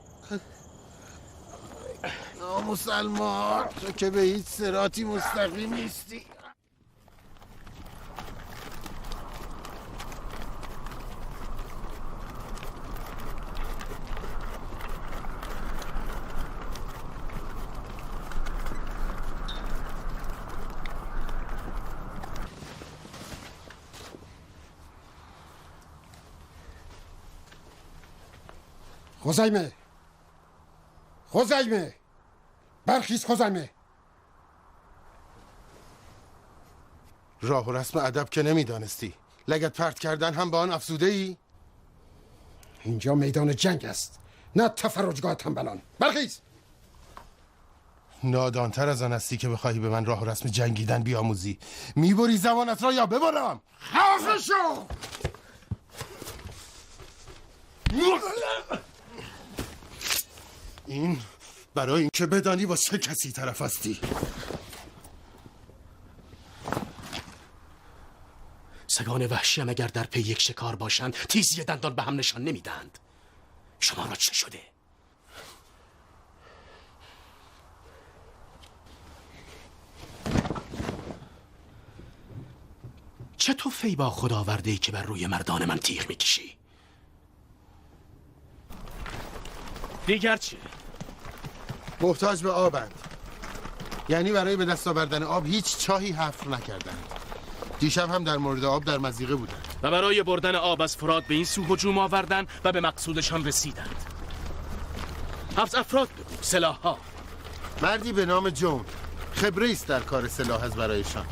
نامسلمان، تو که به هیچ صراطی مستقیم نیستی. خزیمه برخیز خزیمه. راه و رسم ادب که نمیدانستی، لگد پرت کردن هم به آن افزوده ای؟ اینجا میدان جنگ است، نه تفرجگاه تنبلان. برخیز. نادانتر از آن هستی که بخواهی به من راه و رسم جنگیدن بیاموزی. میبری زبانت را یا ببرم؟ خفه شو! این برای اینکه بدانی با چه کسی طرف هستی. سگان وحشی هم اگر در پی یک شکار باشند تیزی دندان به هم نشان نمیدند. شما را چه شده؟ چه توفی با خود آورده ای که بر روی مردان من تیغ میکشی؟ دیگر چه؟ محتاج به آبند، یعنی برای به دست آوردن آب هیچ چاهی حفر نکردند. دیشب هم در مورد آب در مضیقه بودند و برای بردن آب از فرات به این سو هجوم آوردند و به مقصودشان رسیدند. 7 افراد بگو، سلاح‌ها. مردی به نام جون، خبره است در کار سلاح از برایشان.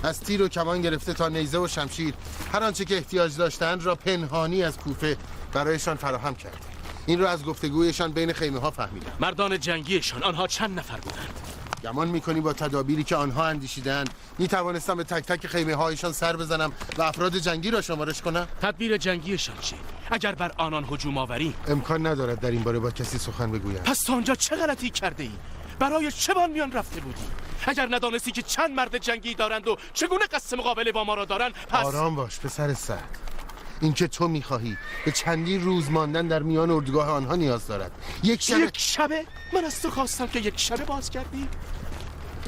از تیر و کمان گرفته تا نیزه و شمشیر، هر آنچه که احتیاج داشتند را پنهانی از کوفه برایشان فراهم کرد. این را از گفتگویشان بین خیمه ها فهمیدم. مردان جنگیشان آنها چند نفر بودند؟ گمان میکنی با تدابیری که آنها اندیشیدند میتوانستم به تک تک خیمه هایشان سر بزنم و افراد جنگی را شمارش کنم؟ تدبیر جنگیشان چی؟ اگر بر آنان هجوم آوری؟ امکان ندارد در این باره با کسی سخن بگویم. پس تا آنجا چه غلطی کرده ای؟ برای چه بان میان رفته بودی؟ اگر ندانستی که چند مرد جنگی دارند و چگونه قصد مقابله با ما را دارند، پس آرام باش پسر سعد. این که تو میخواهی به چندین روز ماندن در میان اردوگاه آنها نیاز دارد. یک شبه؟ من از تو خواستم که یک شبه باز کردی؟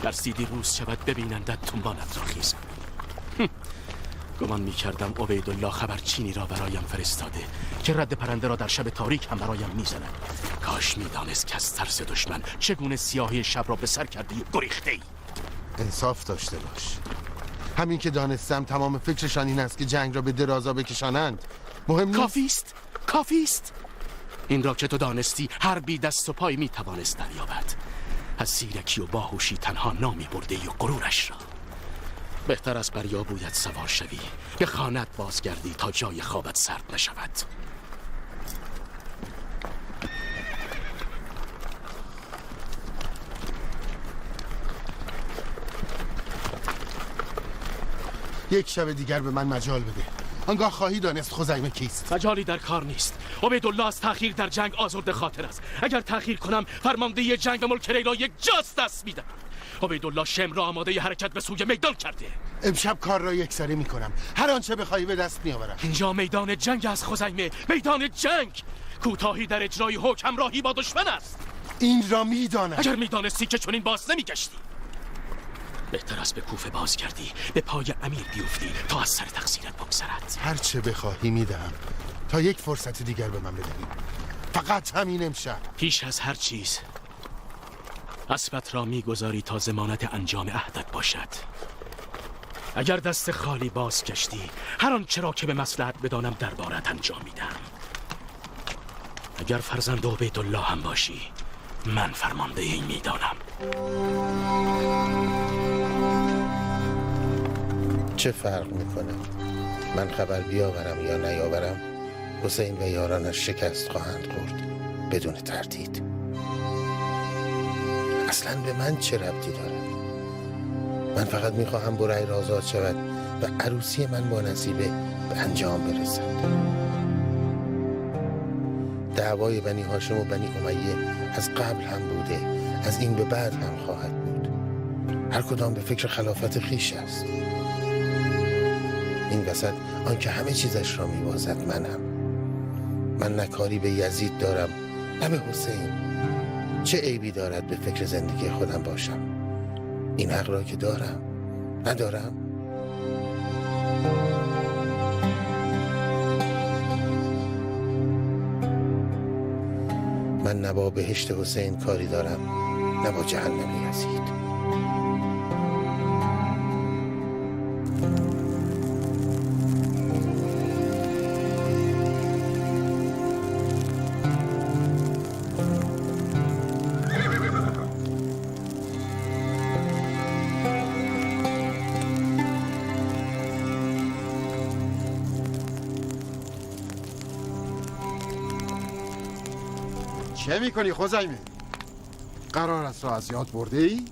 ترسیدی روز شود ببینندت تنبانت را خیز. گمان میکردم عبیدالله خبرچینی را برایم فرستاده که رد پرنده را در شب تاریک هم برایم میزند. کاش میدانست که از ترس دشمن چگونه سیاهی شب را به سر کردی و گریخته ای. انصاف داشته باش. همین که دانستم تمام فکرشان این است که جنگ را به درازا بکشانند. مهم نیست. کافیست. این را که تو دانستی هر بی دست و پای میتوانست دریابد. از سیرکی و باهوشی تنها نامی برده ای و غرورش را. بهتر از بریا باید سوار شوی، به خانت بازگردی تا جای خوابت سرد نشود. یک شب دیگر به من مجال بده. آنگاه خواهی دانست خزیمه کیست. مجالی در کار نیست. عبیدالله از تأخیر در جنگ آزرده خاطر است. اگر تأخیر کنم فرماندهی جنگ و ملک ری را یک جاست دست میدم. عبیدالله شمر را آماده حرکت به سوی میدان کرده. امشب کار را یکسره میکنم. هر آنچه بخوای به دست میآورم. اینجا میدان جنگ است خزیمه، میدان جنگ. کوتاهی در اجرای حکم همراهی با دشمن است. این را میدانم. اگر میدانستی که چنین باز نمیگشتی. بهتر است به کوفه بازگردی، به پای امیر بیفتی تا از سر تقصیرت بگذرد. هر چه بخواهی میدهم تا یک فرصت دیگر به من بدهی. فقط همین امشب. پیش از هر چیز اسبت را میگذاری تا ضمانت انجام عهدت باشد. اگر دست خالی باز کشتی، هر آنچه را که به مصلحت بدانم دربارت انجام میدم. اگر فرزند عبیدالله هم باشی، من فرمانده این میدانم. چه فرق میکنه من خبر بیاورم یا نیاورم؟ حسین و یارانش شکست خواهند خورد بدون تردید. اصلا به من چه ربطی داره؟ من فقط میخواهم برهر آزاد شود و عروسی من با نصیبه به انجام برسد. دعوای بنی هاشم و بنی امیه از قبل هم بوده، از این به بعد هم خواهد بود. هر کدام به فکر خلافت خیش است. این وسط آنکه همه چیزش را میوازد منم. من نه کاری به یزید دارم نه به حسین. چه عیبی دارد به فکر زندگی خودم باشم؟ این حق را که دارم ندارم؟ من نه با بهشت حسین کاری دارم نه با جهنم یزید. چه میکنی خزیمه؟ قرار است را از یاد برده ای؟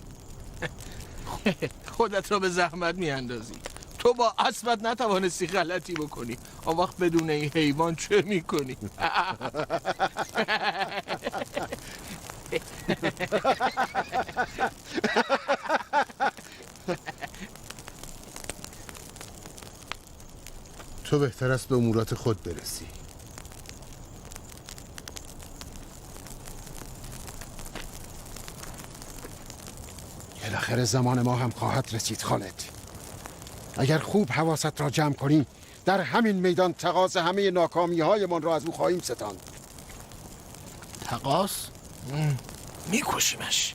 خودت را به زحمت میاندازی. تو با اسبت نتوانستی غلطی بکنی، آن وقت بدون این حیوان چه میکنی؟ تو بهتر است به امورات خود برسی. بالاخره زمان ما هم خواهد رسید خالد. اگر خوب حواست را جمع کنی در همین میدان تقاض همه ناکامی های من را از او خواهیم ستاند. تقاض؟ میکشیمش.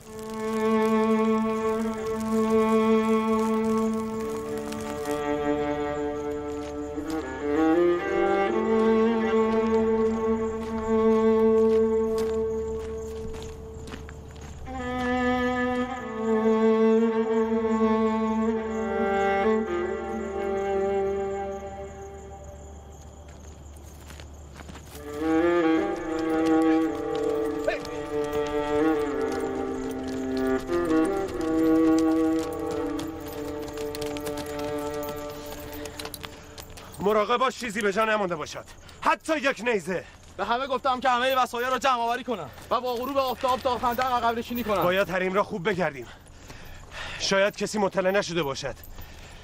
مراقب باش چیزی به جا نمونده باشد، حتی یک نیزه. به همه گفتم که همه وسایل را جمع آوری کنن و با غروب آفتاب تا خندق عقب نشینی کنن. باید حریم را خوب بگردیم. شاید کسی مطلع نشده باشد،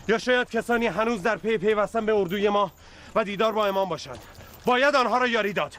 یا شاید کسانی هنوز در پی پیوستن به اردوی ما و دیدار با امام باشند. باید آنها را یاری داد.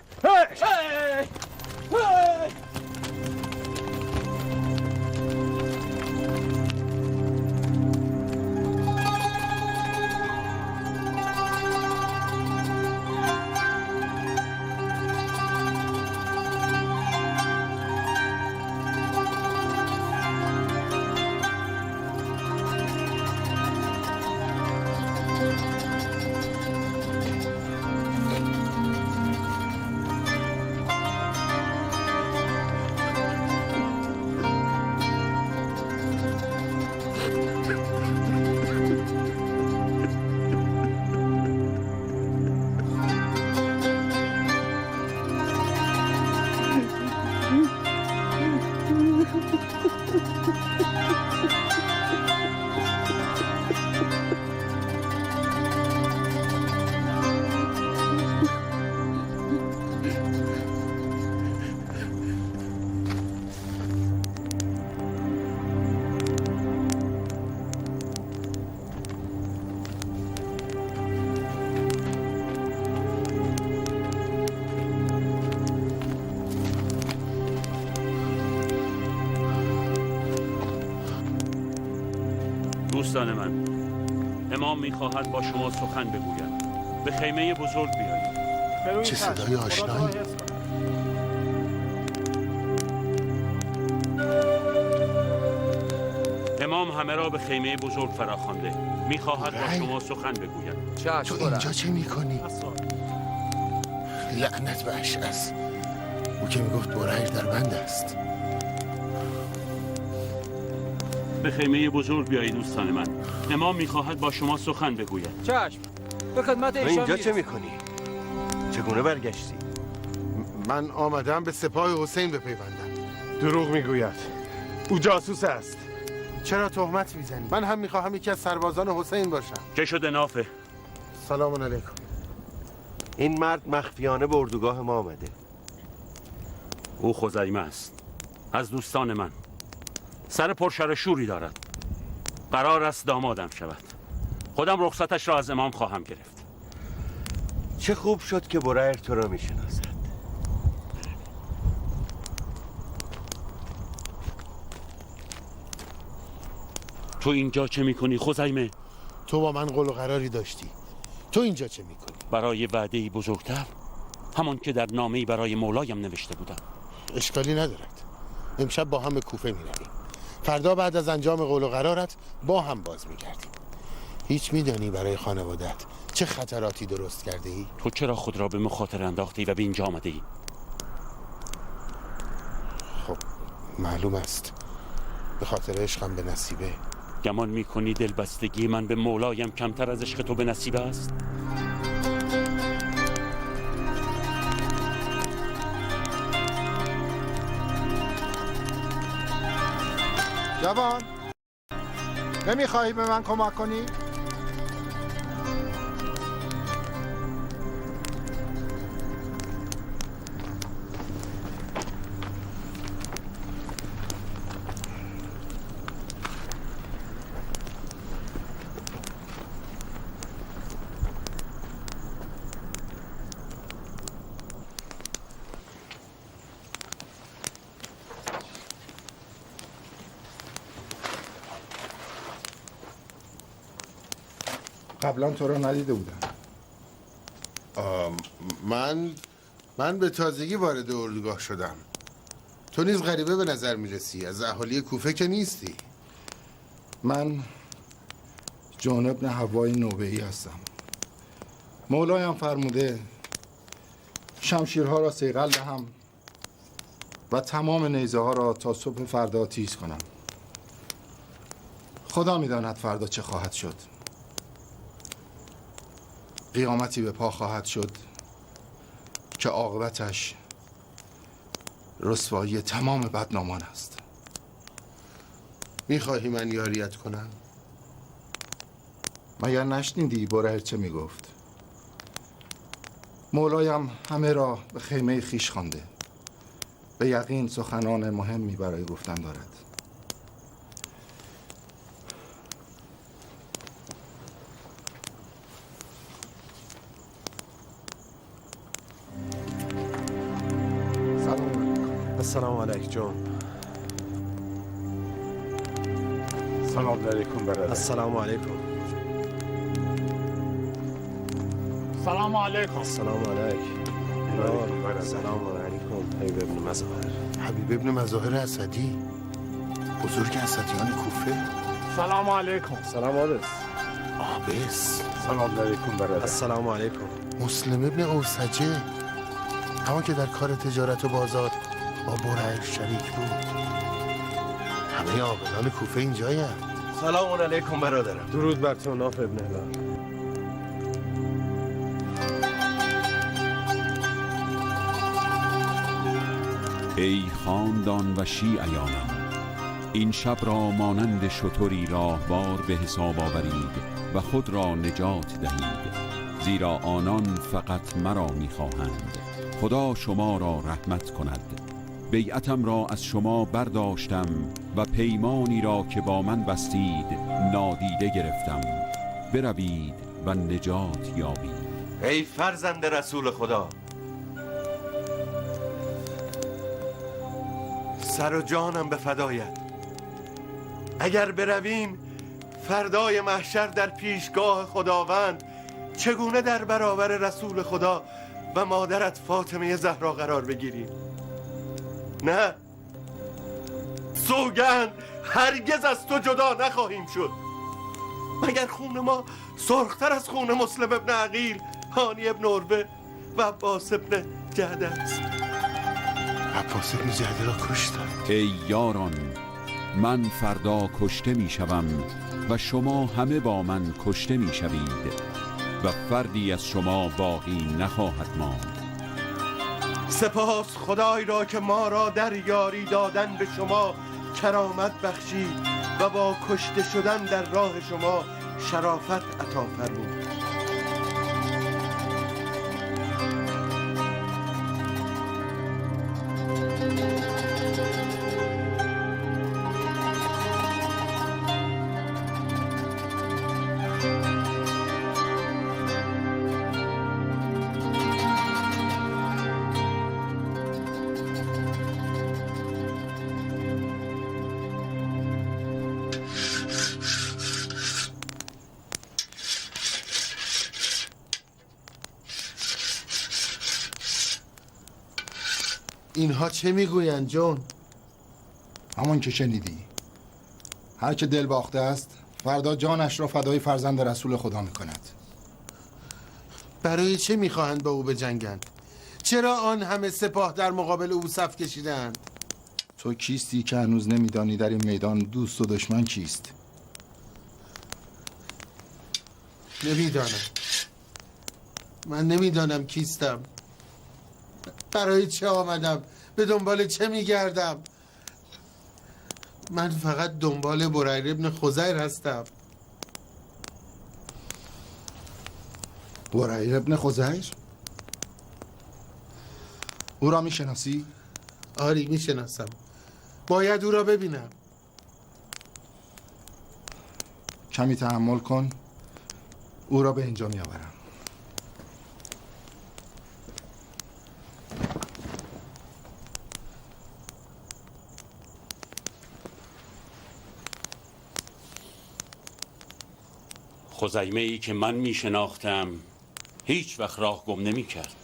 دوستان من، امام می‌خواهد با شما سخن بگوید. به خیمه بزرگ بیایید. چه صدای آشنایی؟ امام همه را به خیمه بزرگ فراخوانده. میخواهد با شما سخن بگوید. تو اینجا چه میکنی؟ لعنت به اشعث، او که میگفت برهش در بند است. به خیمه بزرگ بیایید دوستان من. امام میخواهد با شما سخن بگوید. چشم، به خدمت ایشان اینجا چه میکنی؟ چگونه برگشتی؟ من آمدم به سپاه حسین بپیوندم. دروغ میگوید، او جاسوس است. چرا تهمت میزنی؟ من هم میخواهم یکی از سربازان حسین باشم. چه شده نافه؟ سلام علیکم. این مرد مخفیانه به اردوگاه ما آمده. او خزیمه است، از دوستان من. سر پرشر شوری دارد. قرار است دامادم شود. خودم رخصتش را از امام خواهم گرفت. چه خوب شد که برهر تو را میشناسد. تو اینجا چه میکنی خزیمه؟ تو با من قول و قراری داشتی. تو اینجا چه میکنی؟ برای وعده‌ای بزرگتر، همان که در نامه‌ای برای مولایم نوشته بودم. اشکالی ندارد. امشب با هم به کوفه میرویم. فردا بعد از انجام قول و قرارت با هم باز میگردیم. هیچ میدانی برای خانوادت چه خطراتی درست کرده ای؟ تو چرا خود را به مخاطره انداختی و به اینجا آمده ای؟ خب معلوم است، به خاطر عشقم به نصیبه. گمان میکنی دلبستگی من به مولایم کمتر از عشق تو به نصیبه است؟ جوان، نمیخواهی به من کمک کنی؟ قبلا تو رو ندیده بودم. من به تازگی وارد اردوگاه شدم. تو نیز غریبه به نظر میرسی. از اهالی کوفه که نیستی. من جون ابن حوای نوبهی هستم. مولایم فرموده شمشیرها را صیقل دهم و تمام نیزه ها را تا صبح فردا تیز کنم. خدا میداند فردا چه خواهد شد. قیامتی به پا خواهد شد که عاقبتش رسوایی تمام بدنامان است. میخواهی من یاریت کنم؟ مگر نشنیدی برهر چه میگفت؟ مولایم همه را به خیمه خیش خوانده. به یقین سخنان مهمی برای گفتن دارد. السلام علیکم جون. سلام علیکم برادر. السلام علیکم. سلام علیکم. السلام علیکم. السلام علیکم. حبیب ابن مظاهر. حبیب ابن مظاهر اسدی، بزرگ اسدیان کوفه. سلام علیکم. سلام علیکم. آبس. سلام علیکم برادر. السلام علیکم. مسلم ابن اوسجه، همون که در کار تجارت و بازار با برهر شریک بود. همه عاقلان کوفه اینجاین. سلام علیکم برادرم. درود بر تو ناف ابن هلال. ای خاندان و شیعیانم، این شب را مانند شتری راهوار به حساب آورید و خود را نجات دهید، زیرا آنان فقط مرا می‌خواهند. خدا شما را رحمت کند. بیعتم را از شما برداشتم و پیمانی را که با من بستید نادیده گرفتم. بروید و نجات یابید. ای فرزند رسول خدا، سر و جانم به فدایت. اگر برویم فردای محشر در پیشگاه خداوند چگونه در برابر رسول خدا و مادرت فاطمه زهرا قرار بگیریم؟ نه، سوگند هرگز از تو جدا نخواهیم شد. مگر خون ما سرختر از خون مسلم ابن عقیل، هانی ابن عروه و عباس ابن جعده است. عباس ابن جعده را کشتند. ای یاران، من فردا کشته می شوم و شما همه با من کشته می شوید و فردی از شما باقی نخواهد ماند. سپاس خدای را که ما را در یاری دادن به شما کرامت بخشید و با کشته شدن در راه شما شرافت عطا فرمود. اینها چه میگویند جون؟ همون که شنیدی. هر که دل باخته است فردا جانش را فدای فرزند رسول خدا میکند. برای چه میخواهند با او بجنگند؟ چرا آن همه سپاه در مقابل او صف کشیدند؟ تو کیستی که هنوز نمیدانی در این میدان دوست و دشمن کیست؟ نمیدانم. من نمیدانم کیستم. برای چه آمدم؟ به دنبال چه میگردم؟ من فقط دنبال بریر ابن خزیر هستم. بریر ابن خزیر؟ او را میشناسی؟ آری میشناسم. باید او را ببینم. کمی تحمل کن، او را به اینجا میآورم. خزیمه ای که من می شناختم هیچ وقت راه گم نمی کرد.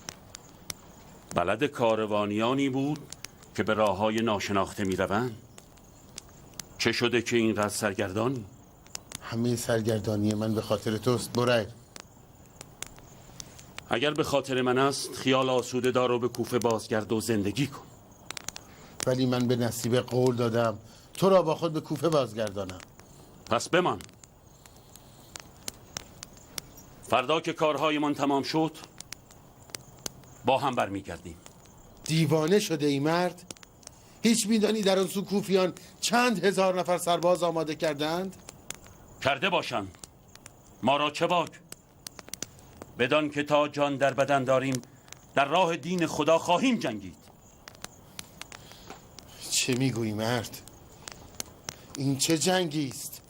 بلد کاروانیانی بود که به راه های ناشناخته می روند. چه شده که اینقدر سرگردانی؟ همه سرگردانی من به خاطر توست بریر. اگر به خاطر من است خیال آسوده دار و به کوفه بازگرد و زندگی کن. ولی من به نصیب قول دادم تو را با خود به کوفه بازگردانم. پس بمان. فردا که کارهایمان تمام شد با هم برمیگردیم. دیوانه شده ای مرد؟ هیچ میدانی در آن سو کوفیان چند هزار نفر سرباز آماده کردند؟ کرده باشند، ما را چه باک؟ بدان که تا جان در بدن داریم در راه دین خدا خواهیم جنگید. چه میگویی مرد؟ این چه جنگی است؟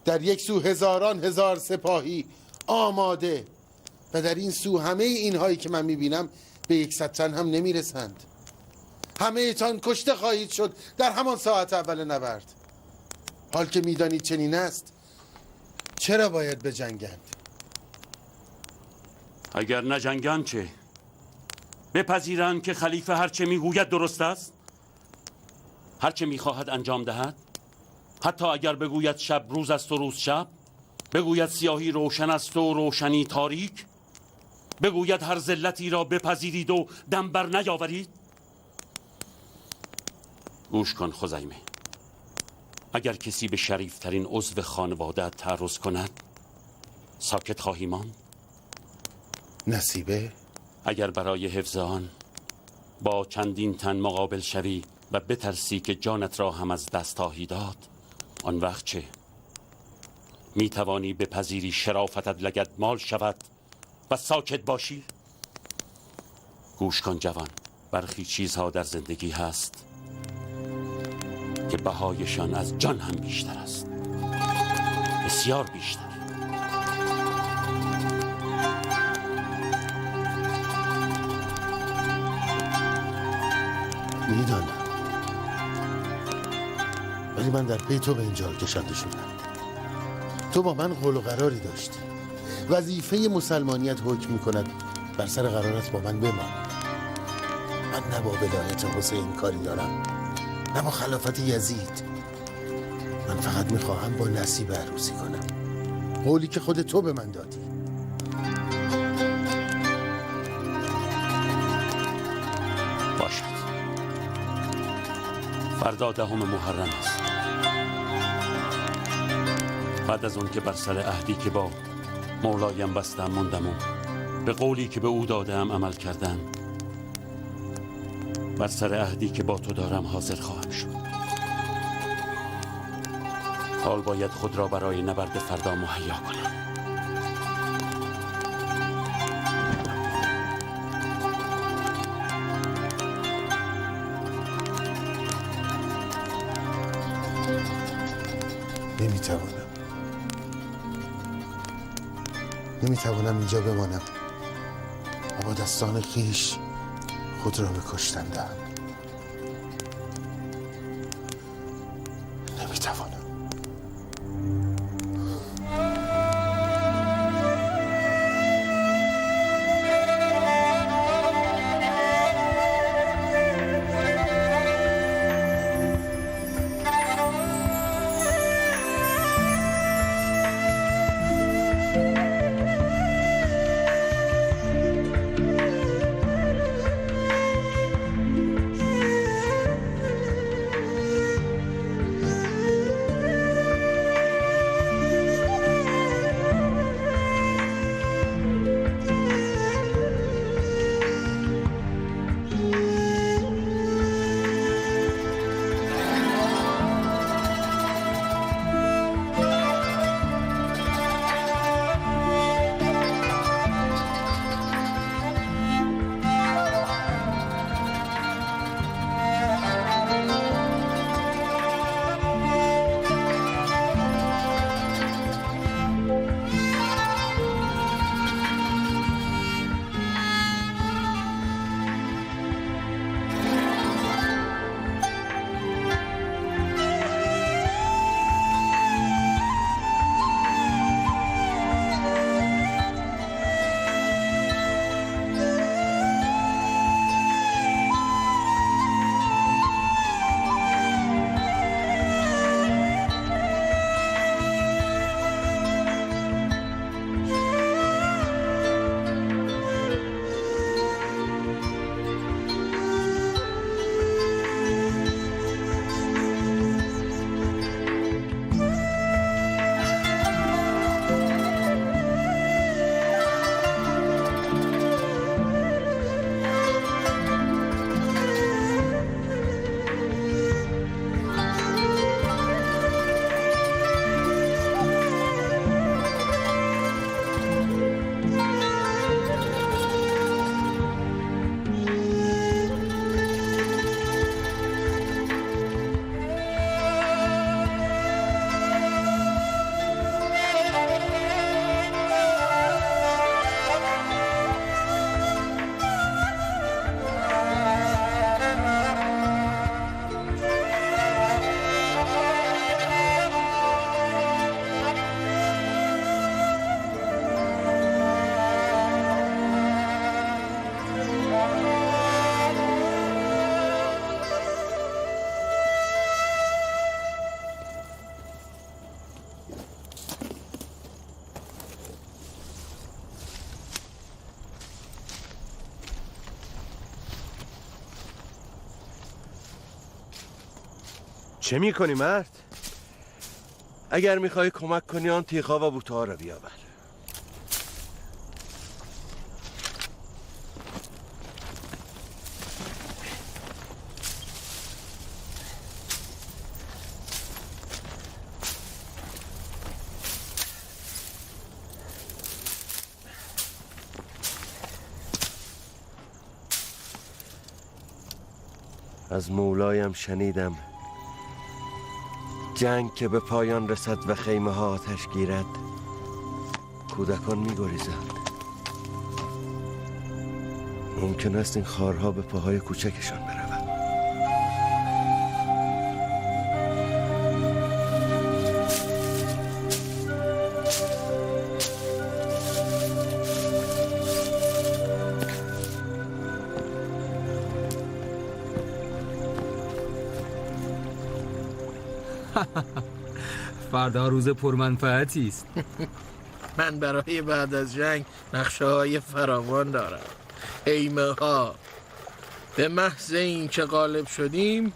در یک سو هزاران هزار سپاهی آماده و در این سو همه اینهایی که من میبینم به 100 تن هم نمیرسند. همه ایتان کشته خواهید شد در همان ساعت اول نبرد. حال که میدانید چنین است چرا باید بجنگند؟ اگر نجنگند چه؟ بپذیرند که خلیفه هرچه میگوید درست است؟ هرچه میخواهد انجام دهد؟ حتی اگر بگوید شب روز است و روز شب؟ بگوید سیاهی روشن است و روشنی تاریک؟ بگوید هر ذلتی را بپذیرید و دم بر نیاورید؟ گوش کن خزیمه، اگر کسی به شریفترین عضو خانواده تعرض کند ساکت خواهی ماند؟ نصیبه؟ اگر برای حفظ آن با چندین تن مقابل شوی و بترسی که جانت را هم از دست خواهی داد، آن وقت چه؟ می توانی بپذیری شرافتت لگد مال شود و ساکت باشی؟ گوش کن جوان، برخی چیزها در زندگی هست که بهایشان از جان هم بیشتر است، بسیار بیشتر. میدانم، ولی من در پی تو به اینجا کشنده شدم. تو با من قول و قراری داشتی. وظیفه مسلمانیت حکم می‌کند بر سر قرارت با من بمان. من نه با ولایت حسین کاری دارم نه با خلافت یزید. من فقط میخواهم با نصیب عروسی کنم، قولی که خود تو به من دادی. باشد. فردا 10 محرم است. بعد از اون که بر سر عهدی که با مولایم بستم ماندم و به قولی که به او دادم عمل کردم، بر سر عهدی که با تو دارم حاضر خواهم شد. حال باید خود را برای نبرد فردا مهیا کنم. نمیتوانم اینجا بمانم و با دستان خویش خود را به کشتن دهم. نمیتوانم. چه میکنی مرد؟ اگر میخوای کمک کنی آن تیغا و بوتها را بیاور. از مولایم شنیدم جنگ که به پایان رسد و خیمه ها آتش گیرد، کودکان می گریزند. ممکن است این خارها به پاهای کوچکشان بروند. فردا روز پرمنفعتی است. من برای بعد از جنگ نقشه های فراوان دارم. خیمه ها. به محض این که غالب شدیم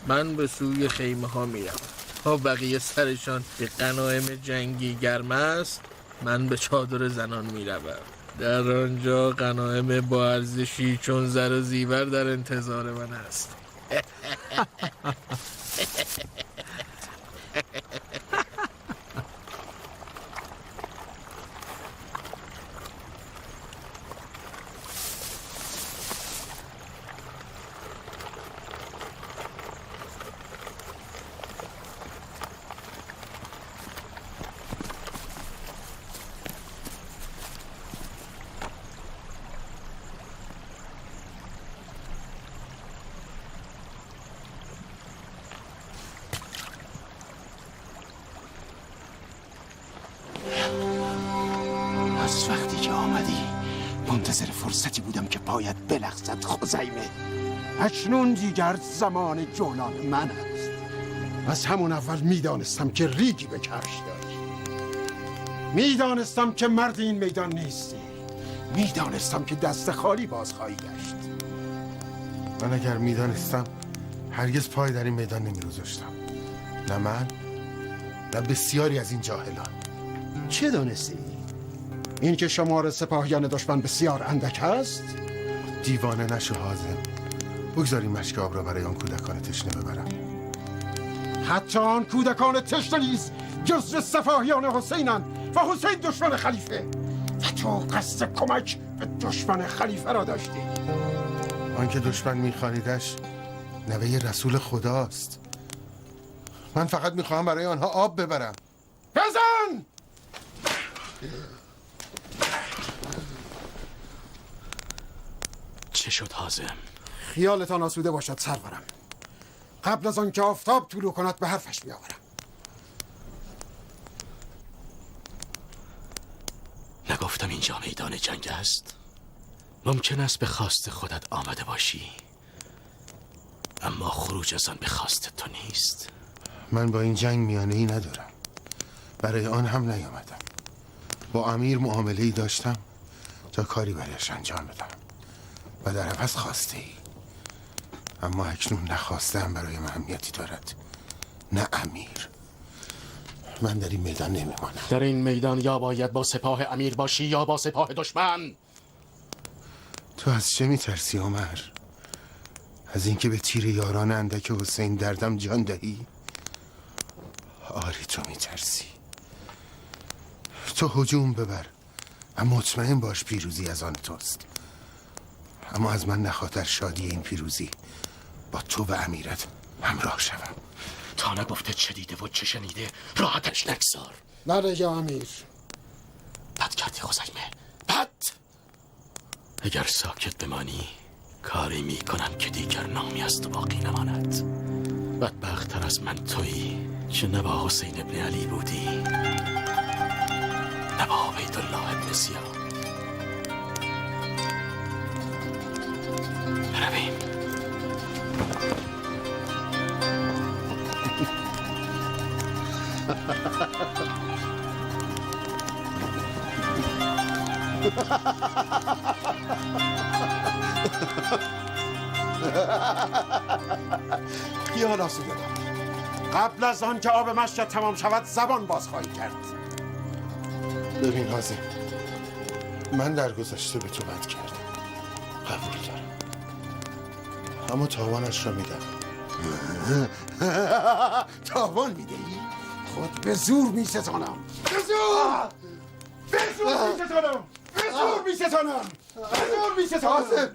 من به سوی خیمه ها میرم. تا بقیه سرشان به غنایم جنگی گرم است، من به چادر زنان میروم. در آنجا غنایم با ارزشی چون زر و زیور در انتظار من است. از وقتی که آمدی منتظر فرصتی بودم که باید بلغزد خزیمه. اکنون دیگر زمان جولان من است. از همون اول میدانستم که ریگی به کفش داری. میدانستم که مرد این میدان نیستی. میدانستم که دست خالی باز خواهی گشت. من اگر میدانستم هرگز پای در این میدان نمیگذاشتم. نه من نه بسیاری از این جاهلان. چه دانستی؟ این که شمار سپاهیان دشمن بسیار اندک است؟ دیوانه نشو حازم. بگذاری مشک آب را برای آن کودکان تشنه ببرم. حتی آن کودکان تشنه نیز جزو سپاهیان حسینند و حسین دشمن خلیفه و تو قصد کمک به دشمن خلیفه را داشتی. آنکه دشمن میخوانیدش نوه رسول خداست. من فقط میخواهم برای آنها آب ببرم. بزن! چه شد حازم؟ خیالتان آسوده باشد سرورم. قبل از آنکه آفتاب طلوع کند به حرفش بیاورم. نگفتم اینجا میدان جنگ است؟ ممکن است به خواست خودت آمده باشی، اما خروج از آن به خواست تو نیست. من با این جنگ میانه ای ندارم. برای آن هم نیامدم. با امیر معامله ای داشتم تا کاری برایش انجام بدم و در عوض خواسته ای. اما اکنون نخواستم برای من اهمیتی دارد، نه امیر. من در این میدان نمیمانم. در این میدان یا باید با سپاه امیر باشی یا با سپاه دشمن. تو از چه میترسی عمر؟ از اینکه به تیر یاران اندک حسین دردم جان دهی؟ آری تو میترسی. تو هجوم ببر و مطمئن باش پیروزی از آن توست. اما از من نخاطر شادی این پیروزی با تو و امیرت همراه شوم. تا نگفته چه دیده و چه شنیده راحتش نگذار. بله یا امیر. بد کردی خزیمه، بد. اگر ساکت بمانی کاری میکنم که دیگر نامی از تو باقی نماند. بدبخت‌تر از من تویی که نه با حسین ابن علی بودی نه با عبیدالله ابن زیاد. برویم. خیال آسوده دار. قبل از آن که آب مشکت تمام شود زبان باز خواهی کرد. ببین حازم، من در گذشته به تو بد کردم، قبول دارم، اما تاوانش را میدم. تاوان میدهی؟ خود به زور میستانم. به زور! به زور میستانم! به زور میستانم! به زور میستانم!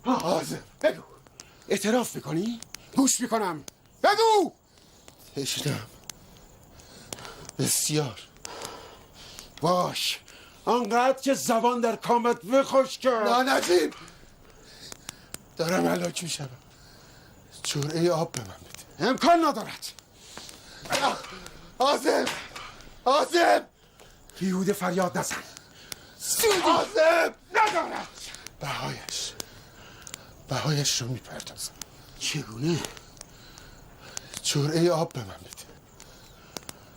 حازم بگو، اعتراف میکنی؟ گوش میکنم. بگو! تشنم بسیار. باش، آنقدر که زبان در کامت بخشک. نه نجیب، دارم هلاک میشم. جرعه آب به من بده. امکان ندارد. حازم، حازم، بیهوده فریاد نزن. حازم ندارد. بهایش رو میپردازم. چگونه؟ جرعه آب به من بده.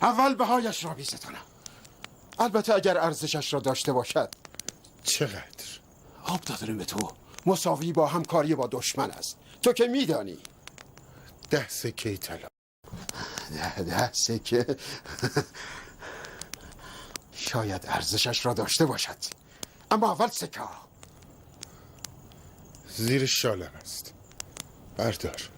اول بهایش را می‌ستانم. البته اگر ارزشش را داشته باشد. چقدر؟ آب دادن به تو مساوی با همکاری با دشمن است. تو که میدانی. 10 سکه طلا. 10 سکه شاید ارزشش را داشته باشد، اما اول سکه. زیر شالم است. بردار.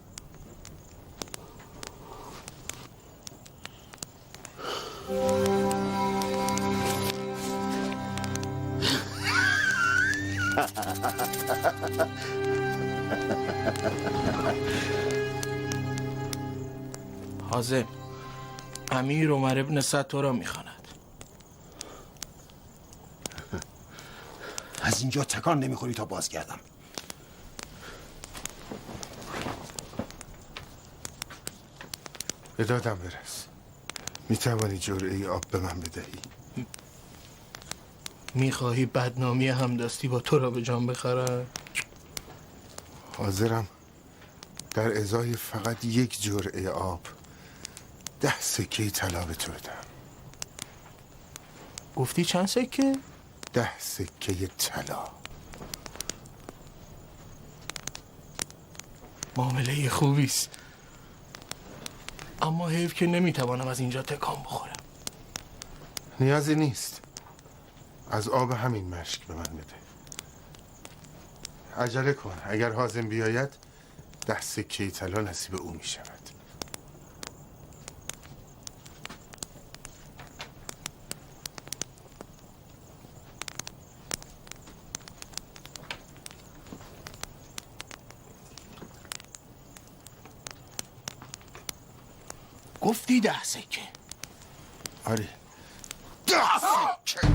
حازم، امیر عمر ابن سعد تو را میخواند. از اینجا تکان نمیخوری تا بازگردم. به دادم برس. میتوانی جرعه آب به من بدهی؟ میخواهی بدنامی همدستی با تو را به جان بخرد؟ حاضرم در ازای فقط 1 جرعه آب 10 سکه طلا به تو بدم. گفتی چند سکه؟ 10 سکه طلا. معامله خوبیست، اما حیف که نمیتوانم از اینجا تکان بخورم. نیازی نیست. از آب همین مشک به من بده. عجله کن. اگر حازم بیاید 10 سکه طلا نصیب او می شود. گفتی 10 سکه؟ آره. 10 سکه.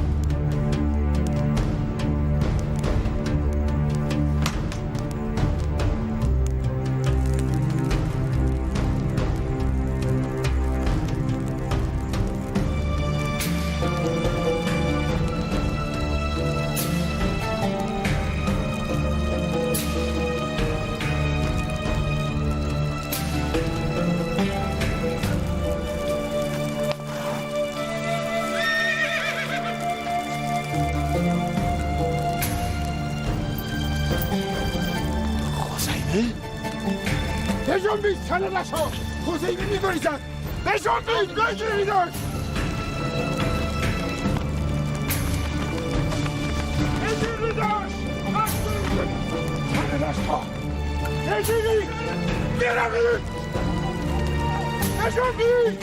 بجنبید کنه نشو. حسینی میگریزد. بجنبید بگیریدش. بگیریدش. کنه نشو. بگیرید. بروید. بجنبید.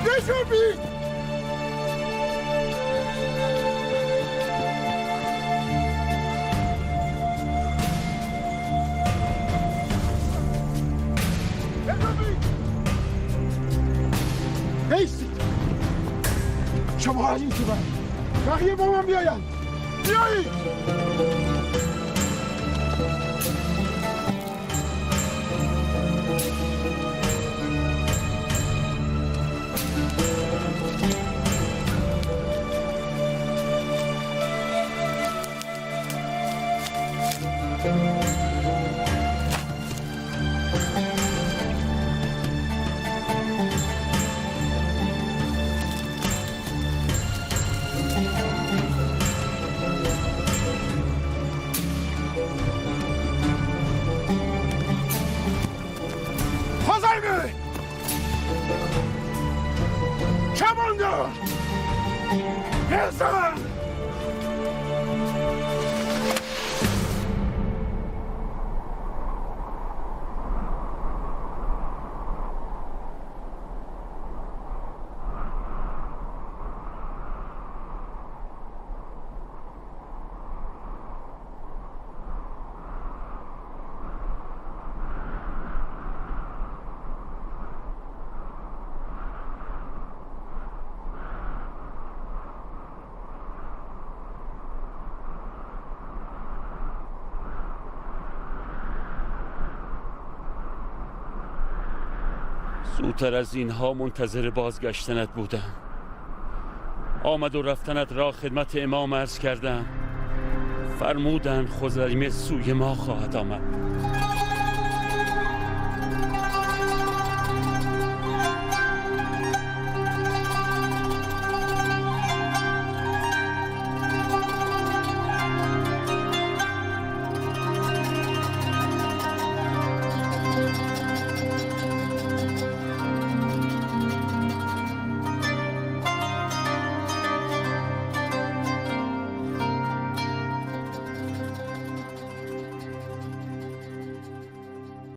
بجنبید. بیستید. شما از این تو بقیه با من بیاین. بیایید. کماندار بزن. زودتر از اینها منتظر بازگشتنت بودم. آمد و رفتنت را خدمت امام عرض کردم. فرمودند خزیمه سوی ما خواهد آمد.